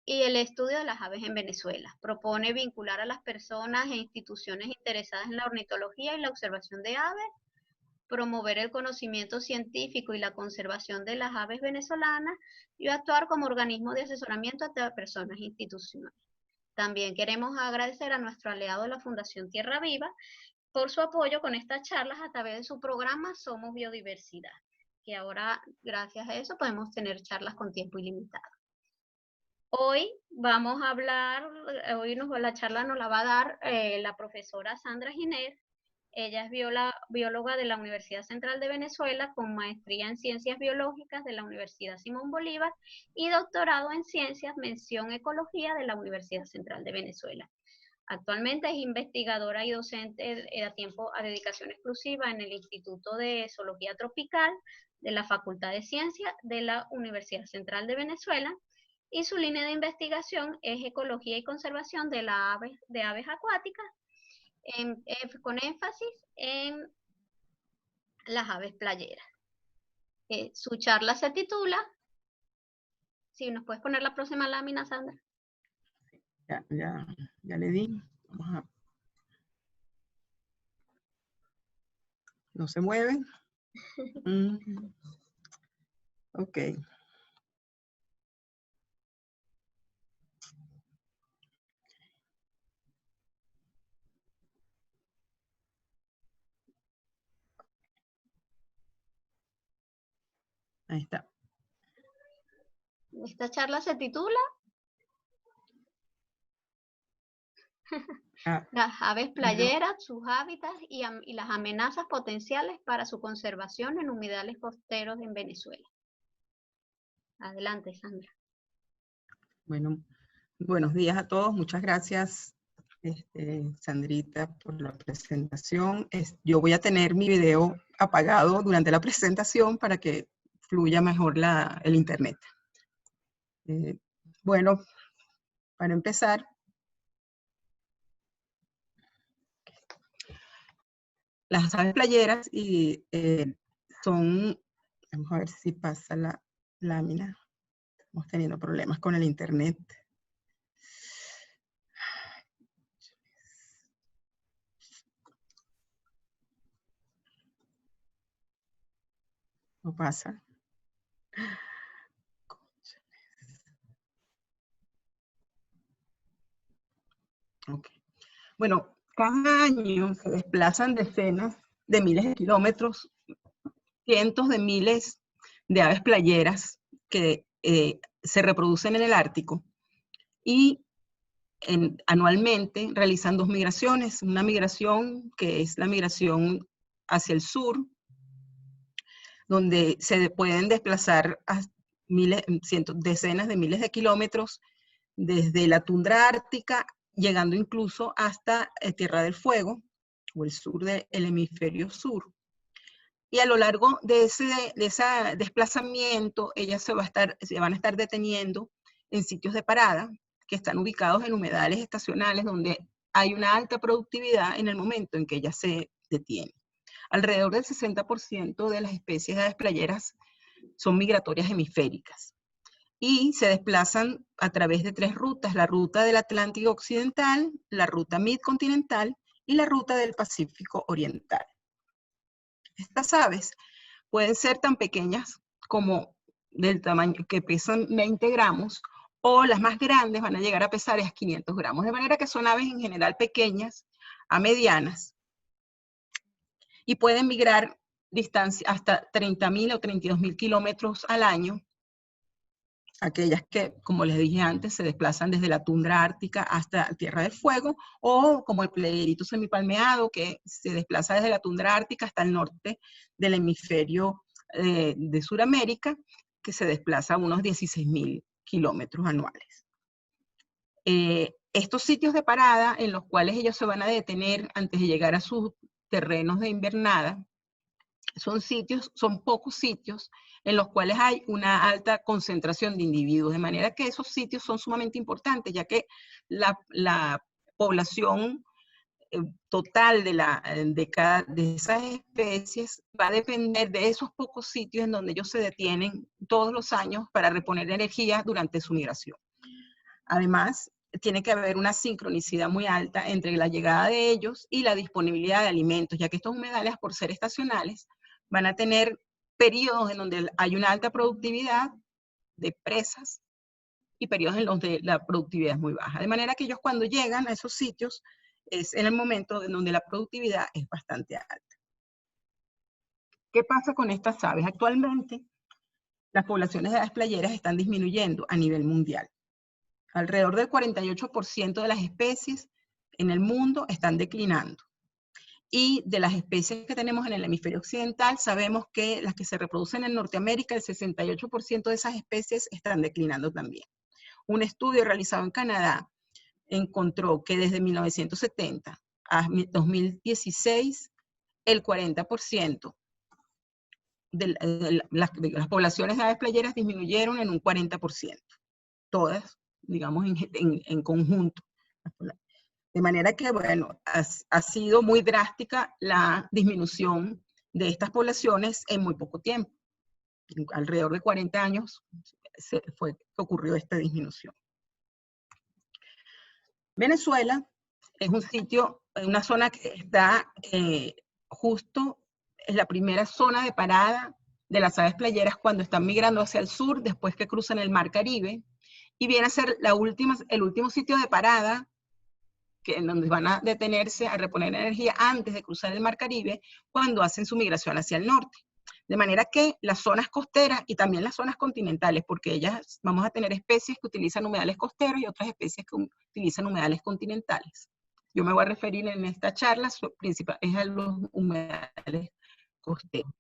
y el estudio de las aves en Venezuela. Propone vincular a las personas e instituciones interesadas en la ornitología y la observación de aves, promover el conocimiento científico y la conservación de las aves venezolanas y actuar como organismo de asesoramiento a personas e instituciones. También queremos agradecer a nuestro aliado de la Fundación Tierra Viva por su apoyo con estas charlas a través de su programa Somos Biodiversidad, que ahora, gracias a eso, podemos tener charlas con tiempo ilimitado. Hoy vamos a hablar, la charla nos la va a dar la profesora Sandra Giner. Ella es bióloga de la Universidad Central de Venezuela, con maestría en Ciencias Biológicas de la Universidad Simón Bolívar y doctorado en Ciencias, mención Ecología de la Universidad Central de Venezuela. Actualmente es investigadora y docente a dedicación exclusiva en el Instituto de Zoología Tropical de la Facultad de Ciencias de la Universidad Central de Venezuela, y su línea de investigación es Ecología y Conservación de aves acuáticas, con énfasis en las aves playeras. Su charla se titula, si nos puedes poner la próxima lámina, Sandra. Ya le di. Vamos a... ¿No se mueve? Ok. Ahí está. Esta charla se titula Las aves playeras, sus hábitats y las amenazas potenciales para su conservación en humedales costeros en Venezuela. Adelante, Sandra. Bueno, buenos días a todos. Muchas gracias, Sandrita, por la presentación. Yo voy a tener mi video apagado durante la presentación para que fluya mejor el internet. Bueno, para empezar, las aves playeras son, vamos a ver si pasa la lámina. Estamos teniendo problemas con el internet. No pasa. Okay. Bueno, cada año se desplazan decenas de miles de kilómetros, cientos de miles de aves playeras que se reproducen en el Ártico y anualmente realizan dos migraciones. Una migración que es la migración hacia el sur, donde se pueden desplazar a decenas de miles de kilómetros desde la tundra ártica, llegando incluso hasta Tierra del Fuego, o el sur del hemisferio sur. Y a lo largo de ese desplazamiento, ellas se van a estar deteniendo en sitios de parada, que están ubicados en humedales estacionales, donde hay una alta productividad en el momento en que ellas se detienen. Alrededor del 60% de las especies de aves playeras son migratorias hemisféricas. Y se desplazan a través de tres rutas: la ruta del Atlántico Occidental, la ruta midcontinental y la ruta del Pacífico Oriental. Estas aves pueden ser tan pequeñas como del tamaño que pesan 20 gramos, o las más grandes van a llegar a pesar 500 gramos, de manera que son aves en general pequeñas a medianas, y pueden migrar distancia hasta 30.000 o 32.000 kilómetros al año. Aquellas que, como les dije antes, se desplazan desde la tundra ártica hasta Tierra del Fuego, o como el playerito semipalmeado, que se desplaza desde la tundra ártica hasta el norte del hemisferio de Sudamérica, que se desplaza a unos 16.000 kilómetros anuales. Estos sitios de parada en los cuales ellos se van a detener antes de llegar a sus terrenos de invernada, son pocos sitios en los cuales hay una alta concentración de individuos, de manera que esos sitios son sumamente importantes, ya que la población total de esas especies va a depender de esos pocos sitios en donde ellos se detienen todos los años para reponer energía durante su migración. Además, tiene que haber una sincronicidad muy alta entre la llegada de ellos y la disponibilidad de alimentos, ya que estos humedales, por ser estacionales, van a tener periodos en donde hay una alta productividad de presas y periodos en los que la productividad es muy baja. De manera que ellos cuando llegan a esos sitios es en el momento en donde la productividad es bastante alta. ¿Qué pasa con estas aves? Actualmente, las poblaciones de aves playeras están disminuyendo a nivel mundial. Alrededor del 48% de las especies en el mundo están declinando. Y de las especies que tenemos en el hemisferio occidental, sabemos que las que se reproducen en Norteamérica, el 68% de esas especies están declinando también. Un estudio realizado en Canadá encontró que desde 1970 a 2016, el 40% de las poblaciones de aves playeras disminuyeron en un 40%. Todas, digamos, en conjunto. De manera que, bueno, ha sido muy drástica la disminución de estas poblaciones en muy poco tiempo. Alrededor de 40 años fue que ocurrió esta disminución. Venezuela es un sitio, una zona que está justo, es la primera zona de parada de las aves playeras cuando están migrando hacia el sur, después que cruzan el Mar Caribe, y viene a ser el último sitio de parada en donde van a detenerse a reponer energía antes de cruzar el Mar Caribe cuando hacen su migración hacia el norte. De manera que las zonas costeras y también las zonas continentales, porque ellas vamos a tener especies que utilizan humedales costeros y otras especies que utilizan humedales continentales. Yo me voy a referir en esta charla es a los humedales costeros.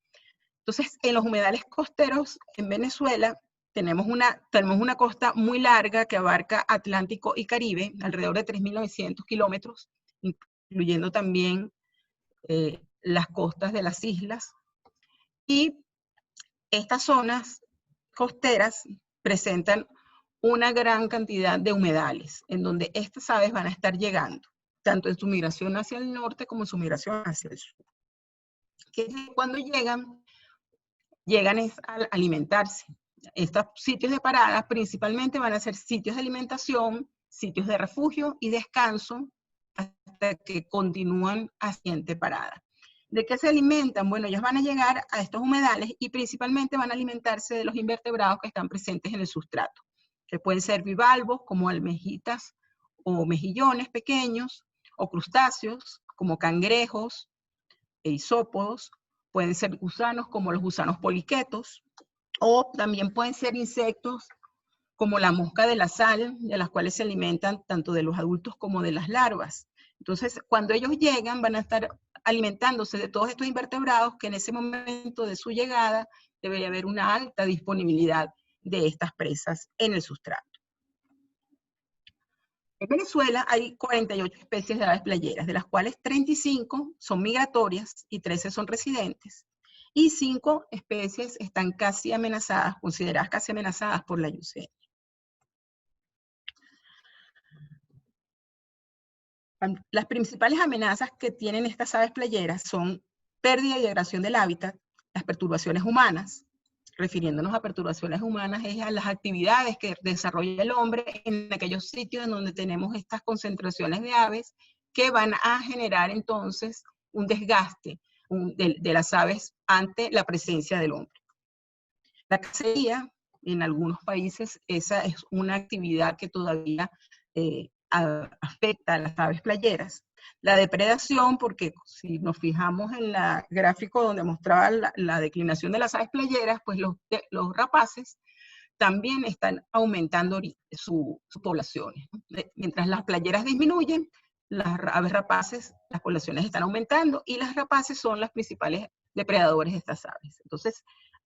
Entonces, en los humedales costeros en Venezuela tenemos una costa muy larga que abarca Atlántico y Caribe, alrededor de 3.900 kilómetros, incluyendo también las costas de las islas. Y estas zonas costeras presentan una gran cantidad de humedales, en donde estas aves van a estar llegando, tanto en su migración hacia el norte como en su migración hacia el sur. Que cuando llegan a alimentarse. Estos sitios de parada principalmente van a ser sitios de alimentación, sitios de refugio y descanso hasta que continúan a siguiente parada. ¿De qué se alimentan? Bueno, ellos van a llegar a estos humedales y principalmente van a alimentarse de los invertebrados que están presentes en el sustrato, que pueden ser bivalvos como almejitas o mejillones pequeños, o crustáceos como cangrejos e isópodos. Pueden ser gusanos como los gusanos poliquetos, o también pueden ser insectos como la mosca de la sal, de las cuales se alimentan tanto de los adultos como de las larvas. Entonces, cuando ellos llegan, van a estar alimentándose de todos estos invertebrados que en ese momento de su llegada debería haber una alta disponibilidad de estas presas en el sustrato. En Venezuela hay 48 especies de aves playeras, de las cuales 35 son migratorias y 13 son residentes. Y 5 especies están casi amenazadas, consideradas casi amenazadas por la IUCN. Las principales amenazas que tienen estas aves playeras son pérdida y degradación del hábitat, las perturbaciones humanas. Refiriéndonos a perturbaciones humanas es a las actividades que desarrolla el hombre en aquellos sitios en donde tenemos estas concentraciones de aves que van a generar entonces un desgaste de las aves ante la presencia del hombre. La cacería, en algunos países, esa es una actividad que todavía afecta a las aves playeras. La depredación, porque si nos fijamos en el gráfico donde mostraba la declinación de las aves playeras, pues los rapaces también están aumentando sus poblaciones. Mientras las playeras disminuyen, las aves rapaces, las poblaciones están aumentando y las rapaces son las principales depredadores de estas aves. Entonces,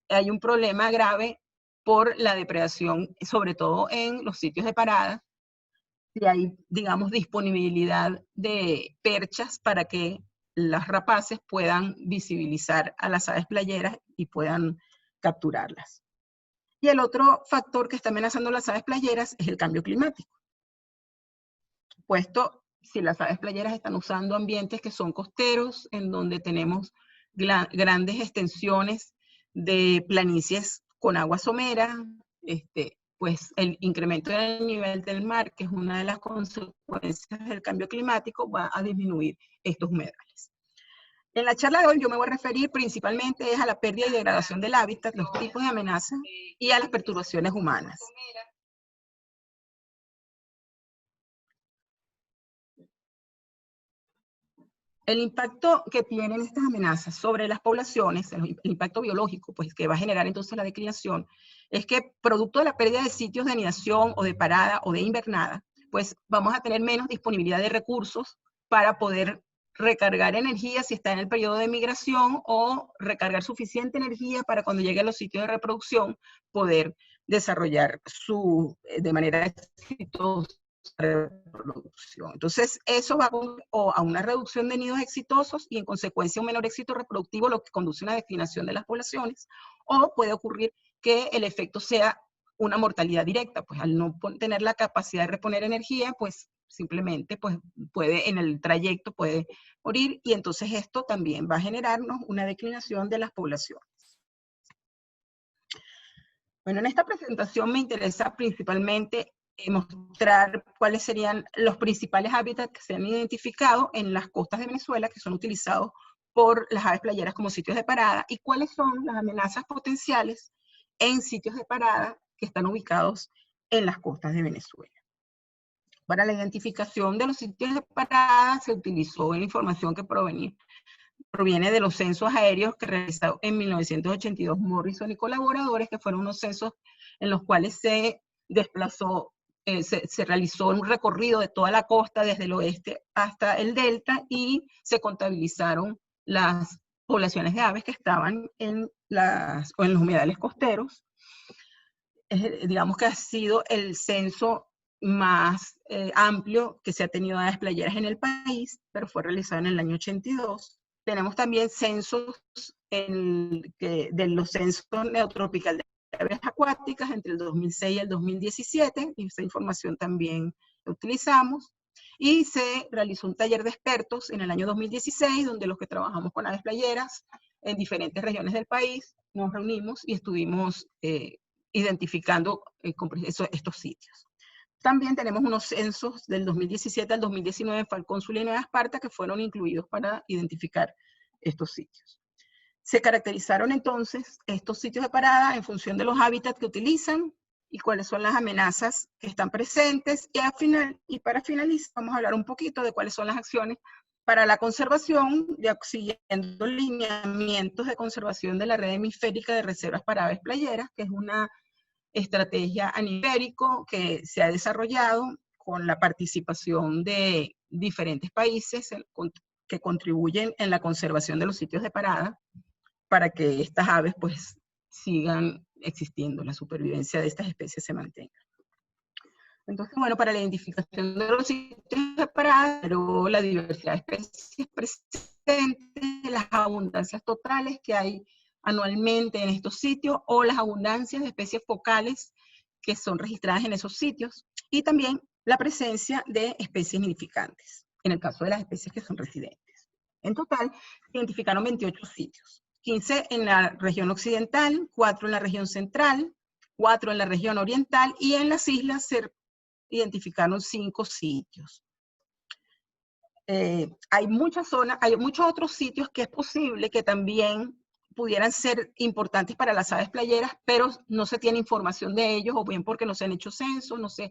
hay un problema grave por la depredación, sobre todo en los sitios de parada, si hay, digamos, disponibilidad de perchas para que las rapaces puedan visibilizar a las aves playeras y puedan capturarlas. Y el otro factor que está amenazando las aves playeras es el cambio climático. Puesto, si las aves playeras están usando ambientes que son costeros, en donde tenemos grandes extensiones de planicies con agua somera, pues el incremento del nivel del mar, que es una de las consecuencias del cambio climático, va a disminuir estos humedales. En la charla de hoy yo me voy a referir principalmente a la pérdida y degradación del hábitat, los tipos de amenazas y a las perturbaciones humanas. El impacto que tienen estas amenazas sobre las poblaciones, el impacto biológico, pues que va a generar entonces la declinación, es que producto de la pérdida de sitios de anidación o de parada o de invernada, pues vamos a tener menos disponibilidad de recursos para poder recargar energía si está en el periodo de migración o recargar suficiente energía para cuando llegue a los sitios de reproducción poder desarrollar de manera exitosa reproducción. Entonces, eso va a una reducción de nidos exitosos y en consecuencia un menor éxito reproductivo, lo que conduce a una declinación de las poblaciones, o puede ocurrir que el efecto sea una mortalidad directa, pues al no tener la capacidad de reponer energía, pues simplemente pues puede en el trayecto puede morir y entonces esto también va a generarnos una declinación de las poblaciones. Bueno, en esta presentación me interesa principalmente mostrar cuáles serían los principales hábitats que se han identificado en las costas de Venezuela que son utilizados por las aves playeras como sitios de parada y cuáles son las amenazas potenciales en sitios de parada que están ubicados en las costas de Venezuela. Para la identificación de los sitios de parada se utilizó la información que proviene de los censos aéreos que realizó en 1982 Morrison y colaboradores, que fueron unos censos en los cuales se desplazó, se realizó un recorrido de toda la costa desde el oeste hasta el delta y se contabilizaron las poblaciones de aves que estaban en los humedales costeros. Digamos que ha sido el censo más amplio que se ha tenido de aves playeras en el país, pero fue realizado en el año 82. Tenemos también censos de los censos neotropical de aves acuáticas entre el 2006 y el 2017, y esa información también la utilizamos. Y se realizó un taller de expertos en el año 2016, donde los que trabajamos con aves playeras en diferentes regiones del país nos reunimos y estuvimos identificando estos sitios. También tenemos unos censos del 2017 al 2019 en Falcón, Zulia y Nueva Esparta que fueron incluidos para identificar estos sitios. Se caracterizaron entonces estos sitios de parada en función de los hábitats que utilizan y cuáles son las amenazas que están presentes. Y para finalizar, vamos a hablar un poquito de cuáles son las acciones para la conservación, siguiendo lineamientos de conservación de la red hemisférica de reservas para aves playeras, que es una estrategia a nivel ibérico que se ha desarrollado con la participación de diferentes países que contribuyen en la conservación de los sitios de parada para que estas aves pues sigan existiendo, la supervivencia de estas especies se mantenga. Entonces, bueno, para la identificación de los sitios de parada, pero la diversidad de especies presentes, las abundancias totales que hay anualmente en estos sitios o las abundancias de especies focales que son registradas en esos sitios y también la presencia de especies nidificantes, en el caso de las especies que son residentes. En total, se identificaron 28 sitios, 15 en la región occidental, 4 en la región central, 4 en la región oriental y en las islas se identificaron 5 sitios. Hay muchas zonas, hay muchos otros sitios que es posible que también pudieran ser importantes para las aves playeras, pero no se tiene información de ellos, o bien porque no se han hecho censos, no se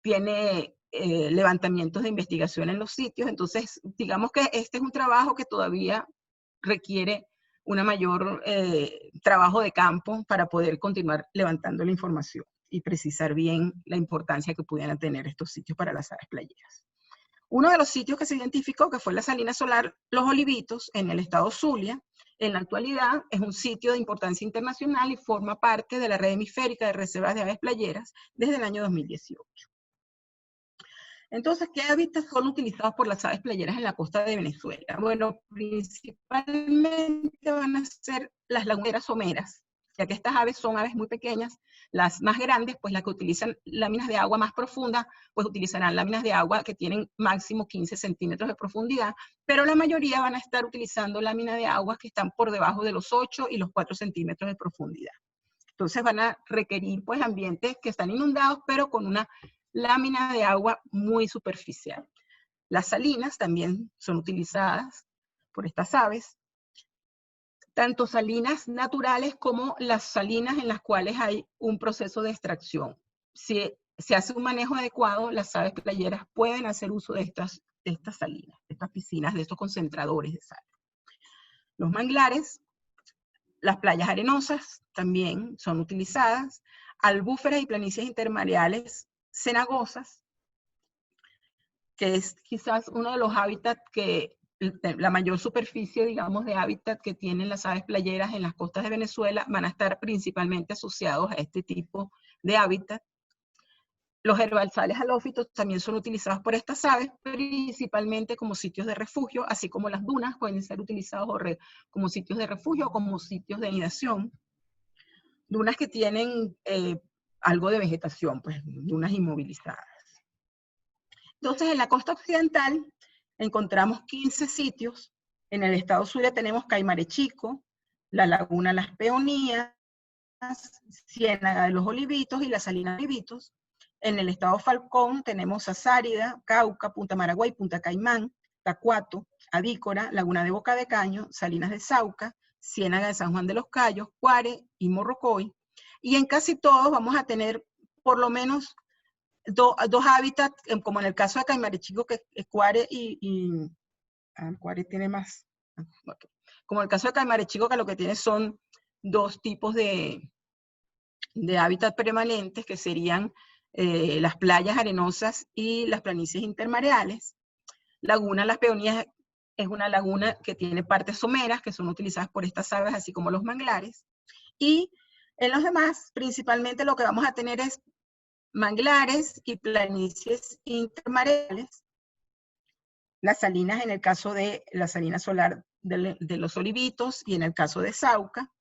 tiene levantamientos de investigación en los sitios. Entonces, digamos que este es un trabajo que todavía requiere una mayor trabajo de campo para poder continuar levantando la información y precisar bien la importancia que pudieran tener estos sitios para las aves playeras. Uno de los sitios que se identificó, que fue la Salina Solar Los Olivitos, en el estado Zulia, en la actualidad es un sitio de importancia internacional y forma parte de la red hemisférica de reservas de aves playeras desde el año 2018. Entonces, ¿qué hábitats son utilizados por las aves playeras en la costa de Venezuela? Bueno, principalmente van a ser las laguneras someras, ya que estas aves son aves muy pequeñas. Las más grandes, pues las que utilizan láminas de agua más profundas, pues utilizarán láminas de agua que tienen máximo 15 centímetros de profundidad, pero la mayoría van a estar utilizando láminas de agua que están por debajo de los 8 y los 4 centímetros de profundidad. Entonces van a requerir pues ambientes que están inundados, pero con una lámina de agua muy superficial. Las salinas también son utilizadas por estas aves, tanto salinas naturales como las salinas en las cuales hay un proceso de extracción. Si se hace un manejo adecuado, las aves playeras pueden hacer uso de estas salinas, de estas piscinas, de estos concentradores de sal. Los manglares, las playas arenosas también son utilizadas, albúferas y planicies intermareales cenagosas, que es quizás uno de los hábitats que, la mayor superficie, digamos, de hábitat que tienen las aves playeras en las costas de Venezuela, van a estar principalmente asociados a este tipo de hábitat. Los herbazales halófitos también son utilizados por estas aves, principalmente como sitios de refugio, así como las dunas pueden ser utilizados como sitios de refugio o como sitios de anidación. Dunas que tienen algo de vegetación, pues dunas inmovilizadas. Entonces, en la costa occidental encontramos 15 sitios. En el estado Zulia tenemos Caimarechico, la laguna Las Peonías, Ciénaga de los Olivitos y la Salina de Olivitos. En el estado Falcón tenemos Azárida, Cauca, Punta Maragüey, Punta Caimán, Tacuato, Adícora, Laguna de Boca de Caño, Salinas de Sauca, Ciénaga de San Juan de los Cayos, Cuare y Morrocoy. Y en casi todos vamos a tener por lo menos dos hábitats, como en el caso de Caimarechico, que es Cuare Cuare tiene más. Okay. Como en el caso de Caimarechico, que lo que tiene son dos tipos de hábitat permanentes, que serían las playas arenosas y las planicies intermareales. Laguna Las Peonías es una laguna que tiene partes someras, que son utilizadas por estas aves, así como los manglares. Y en los demás, principalmente lo que vamos a tener es manglares y planicies intermareales. Las salinas en el caso de la salina solar de los Olivitos y en el caso de Sauca.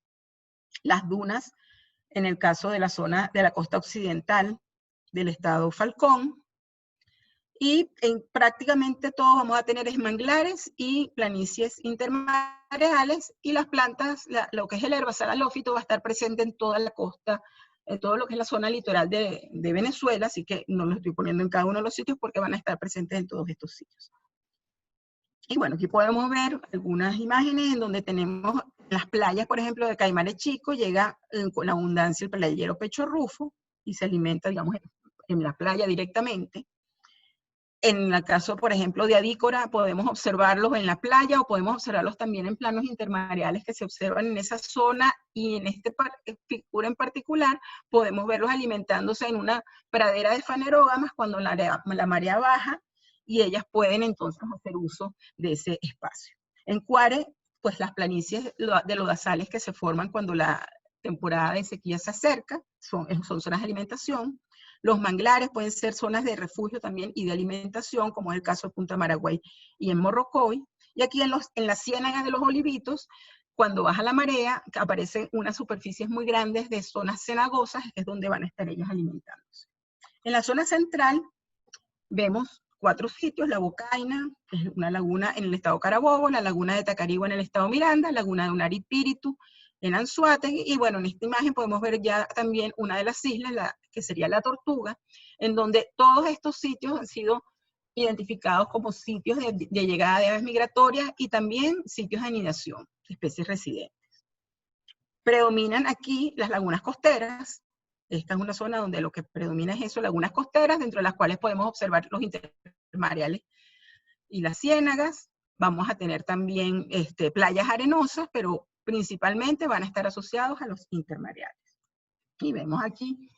Las dunas en el caso de la zona de la costa occidental del estado Falcón. Y en prácticamente todos vamos a tener manglares y planicies intermareales, y las plantas, lo que es el herbazal halófito va a estar presente en toda la costa, en todo lo que es la zona litoral de Venezuela, así que no lo estoy poniendo en cada uno de los sitios porque van a estar presentes en todos estos sitios. Y bueno, aquí podemos ver algunas imágenes en donde tenemos las playas, por ejemplo, de Caimarechico, llega con abundancia el playero pecho rufo y se alimenta, digamos, en la playa directamente. En el caso, por ejemplo, de Adícora, podemos observarlos en la playa o podemos observarlos también en planos intermareales que se observan en esa zona, y en esta figura en particular podemos verlos alimentándose en una pradera de fanerógamas cuando la marea baja, y ellas pueden entonces hacer uso de ese espacio. En Cuare, pues las planicies de lodazales que se forman cuando la temporada de sequía se acerca, son zonas de alimentación. Los manglares pueden ser zonas de refugio también y de alimentación, como es el caso de Punta Maragüey y en Morrocoy. Y aquí en las ciénagas de los Olivitos, cuando baja la marea, aparecen unas superficies muy grandes de zonas cenagosas, es donde van a estar ellas alimentándose. En la zona central vemos 4 sitios: la Bocaina, que es una laguna en el estado Carabobo, la laguna de Tacarigua en el estado Miranda, laguna de Unaripíritu en Anzoátegui, y bueno, en esta imagen podemos ver ya también una de las islas, que sería la Tortuga, en donde todos estos sitios han sido identificados como sitios de llegada de aves migratorias y también sitios de anidación de especies residentes. Predominan aquí las lagunas costeras. Esta es una zona donde lo que predomina es eso, lagunas costeras, dentro de las cuales podemos observar los intermareales y las ciénagas. Vamos a tener también playas arenosas, pero principalmente van a estar asociados a los intermareales. Y vemos aquí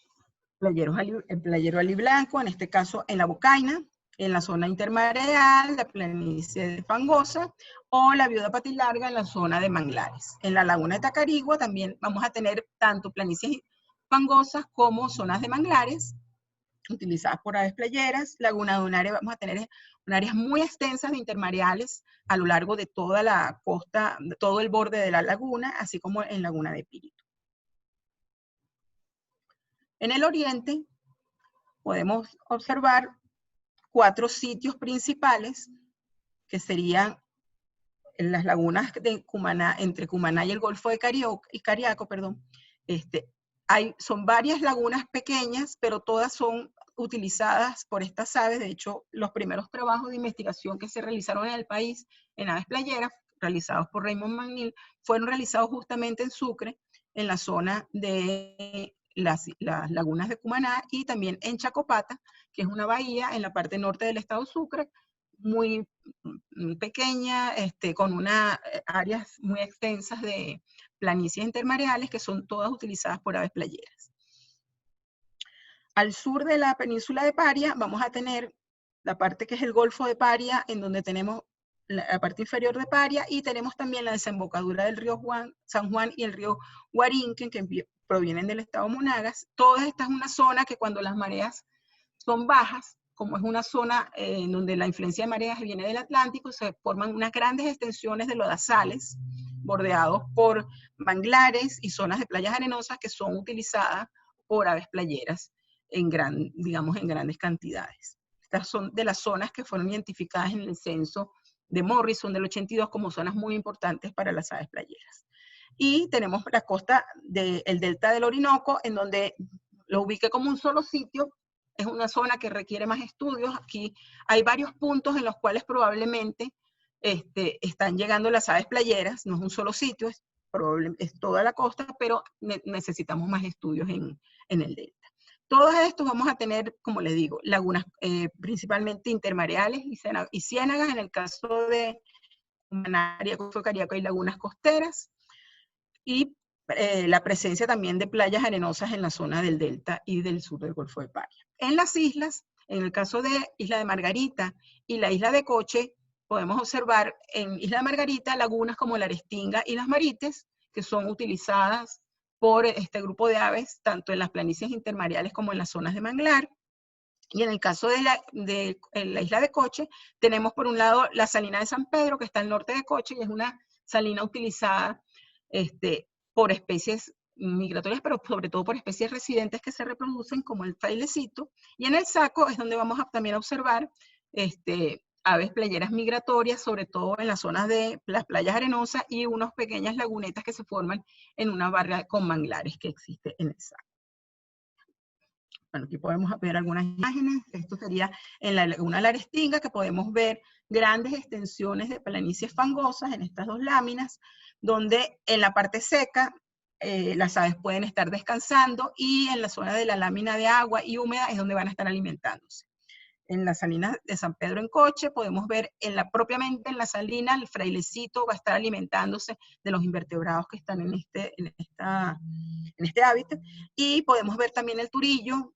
el playero aliblanco, en este caso en la Bocaina, en la zona intermareal, la planicie de Fangosa, o la viuda patilarga en la zona de manglares. En la laguna de Tacarigua también vamos a tener tanto planicies fangosas como zonas de manglares, utilizadas por aves playeras. Laguna de Unare vamos a tener áreas muy extensas de intermareales a lo largo de toda la costa, de todo el borde de la laguna, así como en Laguna de Píritu. En el oriente podemos observar 4 sitios principales, que serían en las lagunas de Cumaná, entre Cumaná y el Golfo de Cariaco, son varias lagunas pequeñas, pero todas son utilizadas por estas aves. De hecho, los primeros trabajos de investigación que se realizaron en el país en aves playeras, realizados por Raymond McNeil, fueron realizados justamente en Sucre, en la zona de las lagunas de Cumaná, y también en Chacopata, que es una bahía en la parte norte del estado Sucre, muy pequeña, con unas áreas muy extensas de planicies intermareales que son todas utilizadas por aves playeras. Al sur de la península de Paria vamos a tener la parte que es el Golfo de Paria, en donde tenemos la parte inferior de Paria, y tenemos también la desembocadura del río San Juan y el río Guarinquen, que provienen del estado Monagas. Toda esta es una zona que cuando las mareas son bajas, como es una zona en donde la influencia de mareas viene del Atlántico, se forman unas grandes extensiones de lodazales, bordeados por manglares y zonas de playas arenosas que son utilizadas por aves playeras digamos, en grandes cantidades. Estas son de las zonas que fueron identificadas en el censo de Morrison del 82 como zonas muy importantes para las aves playeras. Y tenemos la costa del delta del Orinoco, en donde lo ubiqué como un solo sitio. Es una zona que requiere más estudios. Aquí hay varios puntos en los cuales probablemente están llegando las aves playeras. No es un solo sitio, es toda la costa, pero necesitamos más estudios en el delta. Todos estos vamos a tener, como les digo, lagunas principalmente intermareales y ciénagas. En el caso de Cumaná, Golfo Cariaco, hay lagunas costeras, y la presencia también de playas arenosas en la zona del delta y del sur del Golfo de Paria. En las islas, en el caso de Isla de Margarita y la isla de Coche, podemos observar en Isla de Margarita lagunas como la Arestinga y las Marites, que son utilizadas por este grupo de aves, tanto en las planicies intermareales como en las zonas de manglar. Y en el caso de la isla de Coche, tenemos por un lado la salina de San Pedro, que está al norte de Coche, y es una salina utilizada por especies migratorias, pero sobre todo por especies residentes que se reproducen, como el frailecito. Y en el Saco es donde vamos a también observar aves playeras migratorias, sobre todo en las zonas de las playas arenosas y unas pequeñas lagunetas que se forman en una barra con manglares que existe en el Saco. Bueno, aquí podemos ver algunas imágenes. Esto sería en la laguna La Arestinga, que podemos ver grandes extensiones de planicies fangosas en estas dos láminas, donde en la parte seca las aves pueden estar descansando, y en la zona de la lámina de agua y húmeda es donde van a estar alimentándose. En la salina de San Pedro en Coche podemos ver propiamente en la salina el frailecito va a estar alimentándose de los invertebrados que están en este hábitat, y podemos ver también el turillo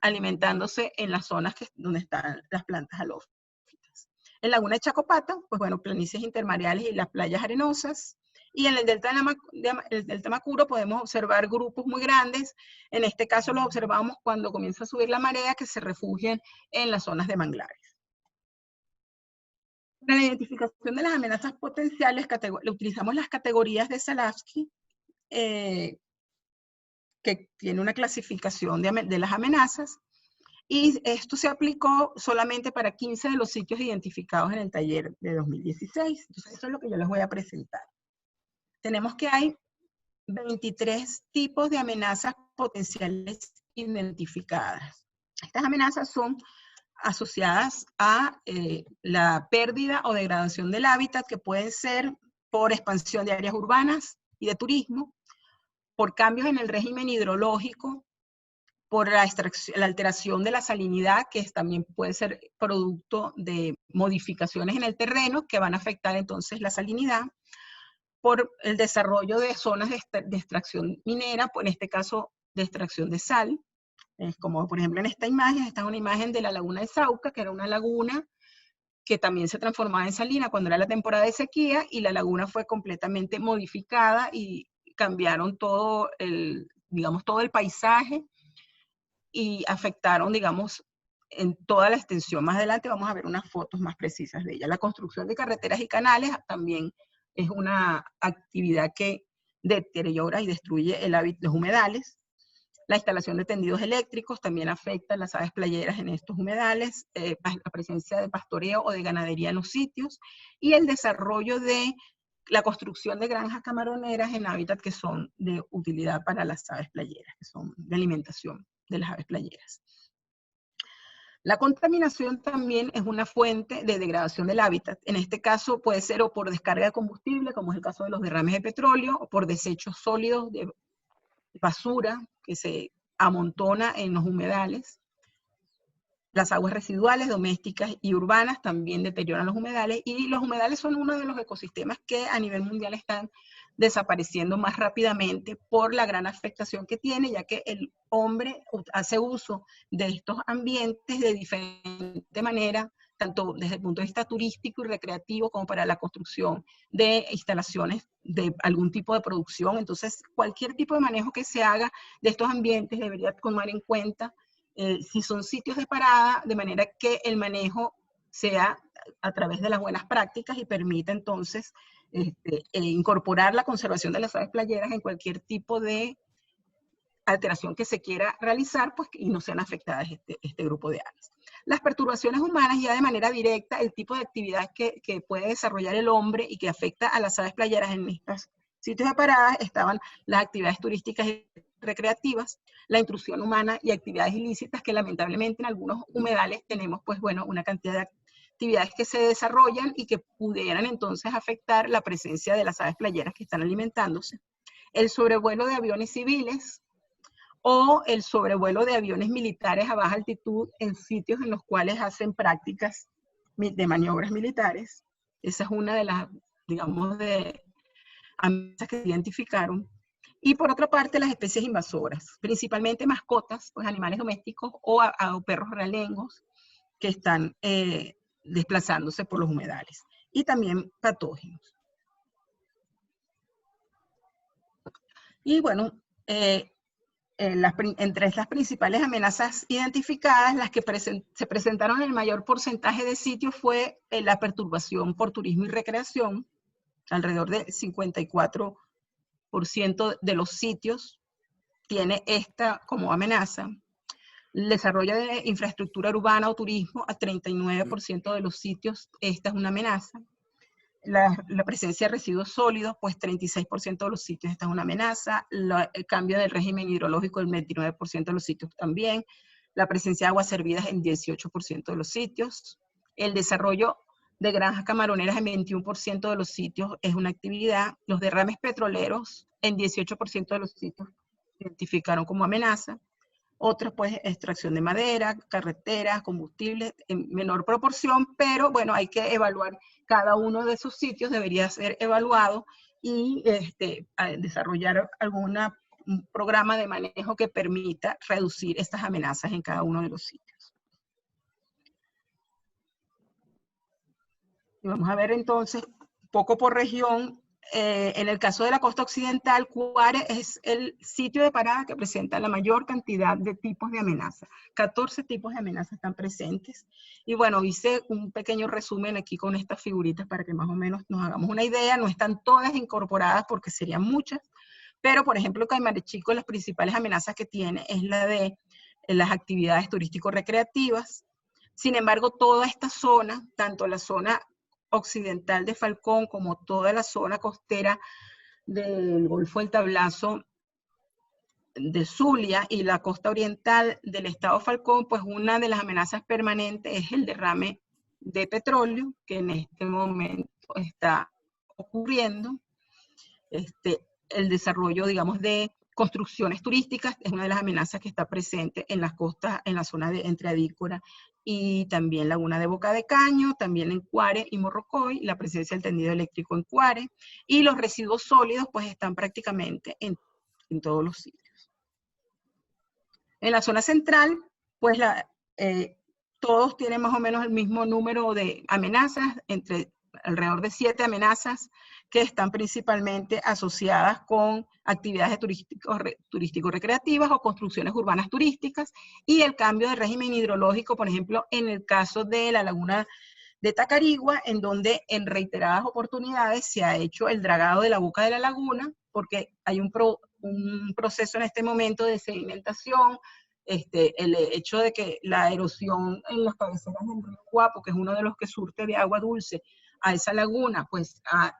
alimentándose en las zonas donde están las plantas halófitas. En Laguna de Chacopata, pues bueno, planicies intermareales y las playas arenosas. Y en el delta de Macuro podemos observar grupos muy grandes. En este caso los observamos cuando comienza a subir la marea, que se refugian en las zonas de manglares. Para la identificación de las amenazas potenciales, utilizamos las categorías de Salavsky, que tiene una clasificación de las amenazas, y esto se aplicó solamente para 15 de los sitios identificados en el taller de 2016. Entonces eso es lo que yo les voy a presentar. Tenemos que hay 23 tipos de amenazas potenciales identificadas. Estas amenazas son asociadas a la pérdida o degradación del hábitat, que pueden ser por expansión de áreas urbanas y de turismo, por cambios en el régimen hidrológico, por la alteración de la salinidad, que también puede ser producto de modificaciones en el terreno que van a afectar entonces la salinidad, por el desarrollo de zonas de extracción minera, en este caso de extracción de sal, como por ejemplo en esta imagen. Esta es una imagen de la laguna de Sauca, que era una laguna que también se transformaba en salina cuando era la temporada de sequía, y la laguna fue completamente modificada y cambiaron todo digamos, todo el paisaje, y afectaron, digamos, en toda la extensión. Más adelante vamos a ver unas fotos más precisas de ella. La construcción de carreteras y canales también es una actividad que deteriora y destruye el hábitat, los humedales. La instalación de tendidos eléctricos también afecta a las aves playeras en estos humedales, la presencia de pastoreo o de ganadería en los sitios, y el desarrollo de la construcción de granjas camaroneras en hábitat que son de utilidad para las aves playeras, que son de alimentación de las aves playeras. La contaminación también es una fuente de degradación del hábitat. En este caso puede ser o por descarga de combustible, como es el caso de los derrames de petróleo, o por desechos sólidos de basura que se amontona en los humedales. Las aguas residuales, domésticas y urbanas también deterioran los humedales, y los humedales son uno de los ecosistemas que a nivel mundial están desapareciendo más rápidamente por la gran afectación que tiene, ya que el hombre hace uso de estos ambientes de diferente manera, tanto desde el punto de vista turístico y recreativo como para la construcción de instalaciones de algún tipo de producción. Entonces, cualquier tipo de manejo que se haga de estos ambientes debería tomar en cuenta si son sitios de parada, de manera que el manejo sea a través de las buenas prácticas y permita entonces incorporar la conservación de las aves playeras en cualquier tipo de alteración que se quiera realizar, pues, y no sean afectadas este grupo de aves. Las perturbaciones humanas, ya de manera directa, el tipo de actividad que puede desarrollar el hombre y que afecta a las aves playeras en estos sitios de parada, estaban las actividades turísticas y recreativas, la intrusión humana y actividades ilícitas, que lamentablemente en algunos humedales tenemos, pues bueno, una cantidad de actividades que se desarrollan y que pudieran entonces afectar la presencia de las aves playeras que están alimentándose. El sobrevuelo de aviones civiles o el sobrevuelo de aviones militares a baja altitud en sitios en los cuales hacen prácticas de maniobras militares. Esa es una de las, digamos, de amenazas que se identificaron. Y por otra parte, las especies invasoras, principalmente mascotas, pues animales domésticos o perros realengos que están desplazándose por los humedales. Y también patógenos. Y bueno, entre las principales amenazas identificadas, las que se presentaron en el mayor porcentaje de sitios fue la perturbación por turismo y recreación. Alrededor del 54% de los sitios tiene esta como amenaza. El desarrollo de infraestructura urbana o turismo, a 39% de los sitios esta es una amenaza. La presencia de residuos sólidos, pues 36% de los sitios esta es una amenaza. El cambio del régimen hidrológico, el 29% de los sitios también. La presencia de aguas servidas en 18% de los sitios. El desarrollo de granjas camaroneras en 21% de los sitios es una actividad. Los derrames petroleros en 18% de los sitios identificaron como amenaza. Otras, pues, extracción de madera, carreteras, combustibles, en menor proporción, pero bueno, hay que evaluar cada uno de esos sitios, debería ser evaluado y desarrollar un programa de manejo que permita reducir estas amenazas en cada uno de los sitios. Y vamos a ver entonces, poco por región. En el caso de la costa occidental, Cuare es el sitio de parada que presenta la mayor cantidad de tipos de amenazas. 14 tipos de amenazas están presentes. Y bueno, hice un pequeño resumen aquí con estas figuritas para que más o menos nos hagamos una idea. No están todas incorporadas porque serían muchas, pero por ejemplo, Caimanechico, las principales amenazas que tiene es la de las actividades turístico-recreativas. Sin embargo, toda esta zona, tanto la zona occidental de Falcón como toda la zona costera del Golfo del Tablazo de Zulia y la costa oriental del estado Falcón, pues una de las amenazas permanentes es el derrame de petróleo, que en este momento está ocurriendo. El desarrollo, digamos, de construcciones turísticas es una de las amenazas que está presente en las costas, en la zona de entre Adícora y también Laguna de Boca de Caño, también en Cuare y Morrocoy, la presencia del tendido eléctrico en Cuare, y los residuos sólidos pues están prácticamente en todos los sitios. En la zona central, pues todos tienen más o menos el mismo número de amenazas, entre alrededor de 7 amenazas que están principalmente asociadas con actividades turístico-recreativas o construcciones urbanas turísticas, y el cambio de régimen hidrológico, por ejemplo, en el caso de la laguna de Tacarigua, en donde en reiteradas oportunidades se ha hecho el dragado de la boca de la laguna, porque hay un proceso en este momento de sedimentación, el hecho de que la erosión en las cabeceras del río Guapo, que es uno de los que surte de agua dulce a esa laguna, pues ha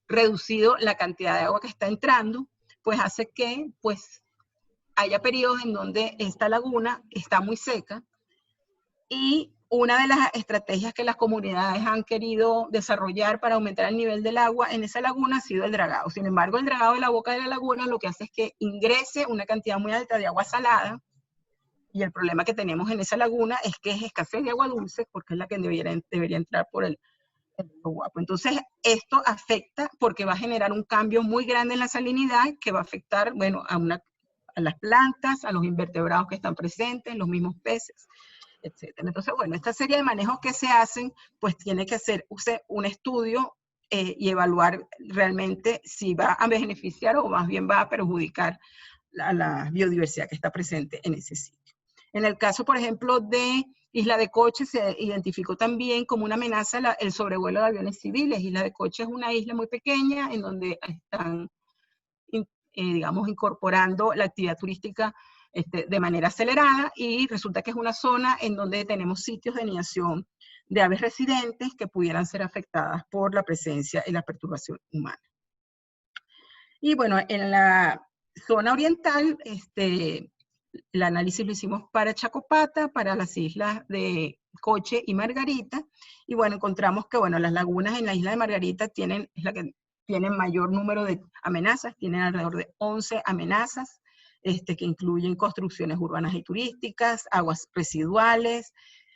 reducido la cantidad de agua que está entrando, pues hace que pues haya periodos en donde esta laguna está muy seca, y una de las estrategias que las comunidades han querido desarrollar para aumentar el nivel del agua en esa laguna ha sido el dragado. Sin embargo, el dragado de la boca de la laguna lo que hace es que ingrese una cantidad muy alta de agua salada, y el problema que tenemos en esa laguna es que es escasez de agua dulce, porque es la que debería entrar por el Río Guapo. Entonces, esto afecta porque va a generar un cambio muy grande en la salinidad que va a afectar, bueno, a las plantas, a los invertebrados que están presentes, los mismos peces, etcétera. Entonces, bueno, esta serie de manejos que se hacen, pues tiene que hacer un estudio y evaluar realmente si va a beneficiar o más bien va a perjudicar la biodiversidad que está presente en ese sitio. En el caso, por ejemplo, de Isla de Coche, se identificó también como una amenaza el sobrevuelo de aviones civiles. Isla de Coche es una isla muy pequeña en donde están, digamos, incorporando la actividad turística de manera acelerada, y resulta que es una zona en donde tenemos sitios de nidación de aves residentes que pudieran ser afectadas por la presencia y la perturbación humana. Y bueno, en la zona oriental, el análisis lo hicimos para Chacopata, para las islas de Coche y Margarita, y bueno, encontramos que bueno, las lagunas en la isla de Margarita es la que tienen mayor número de amenazas, tienen alrededor de 11 amenazas, que incluyen construcciones urbanas y turísticas, aguas residuales,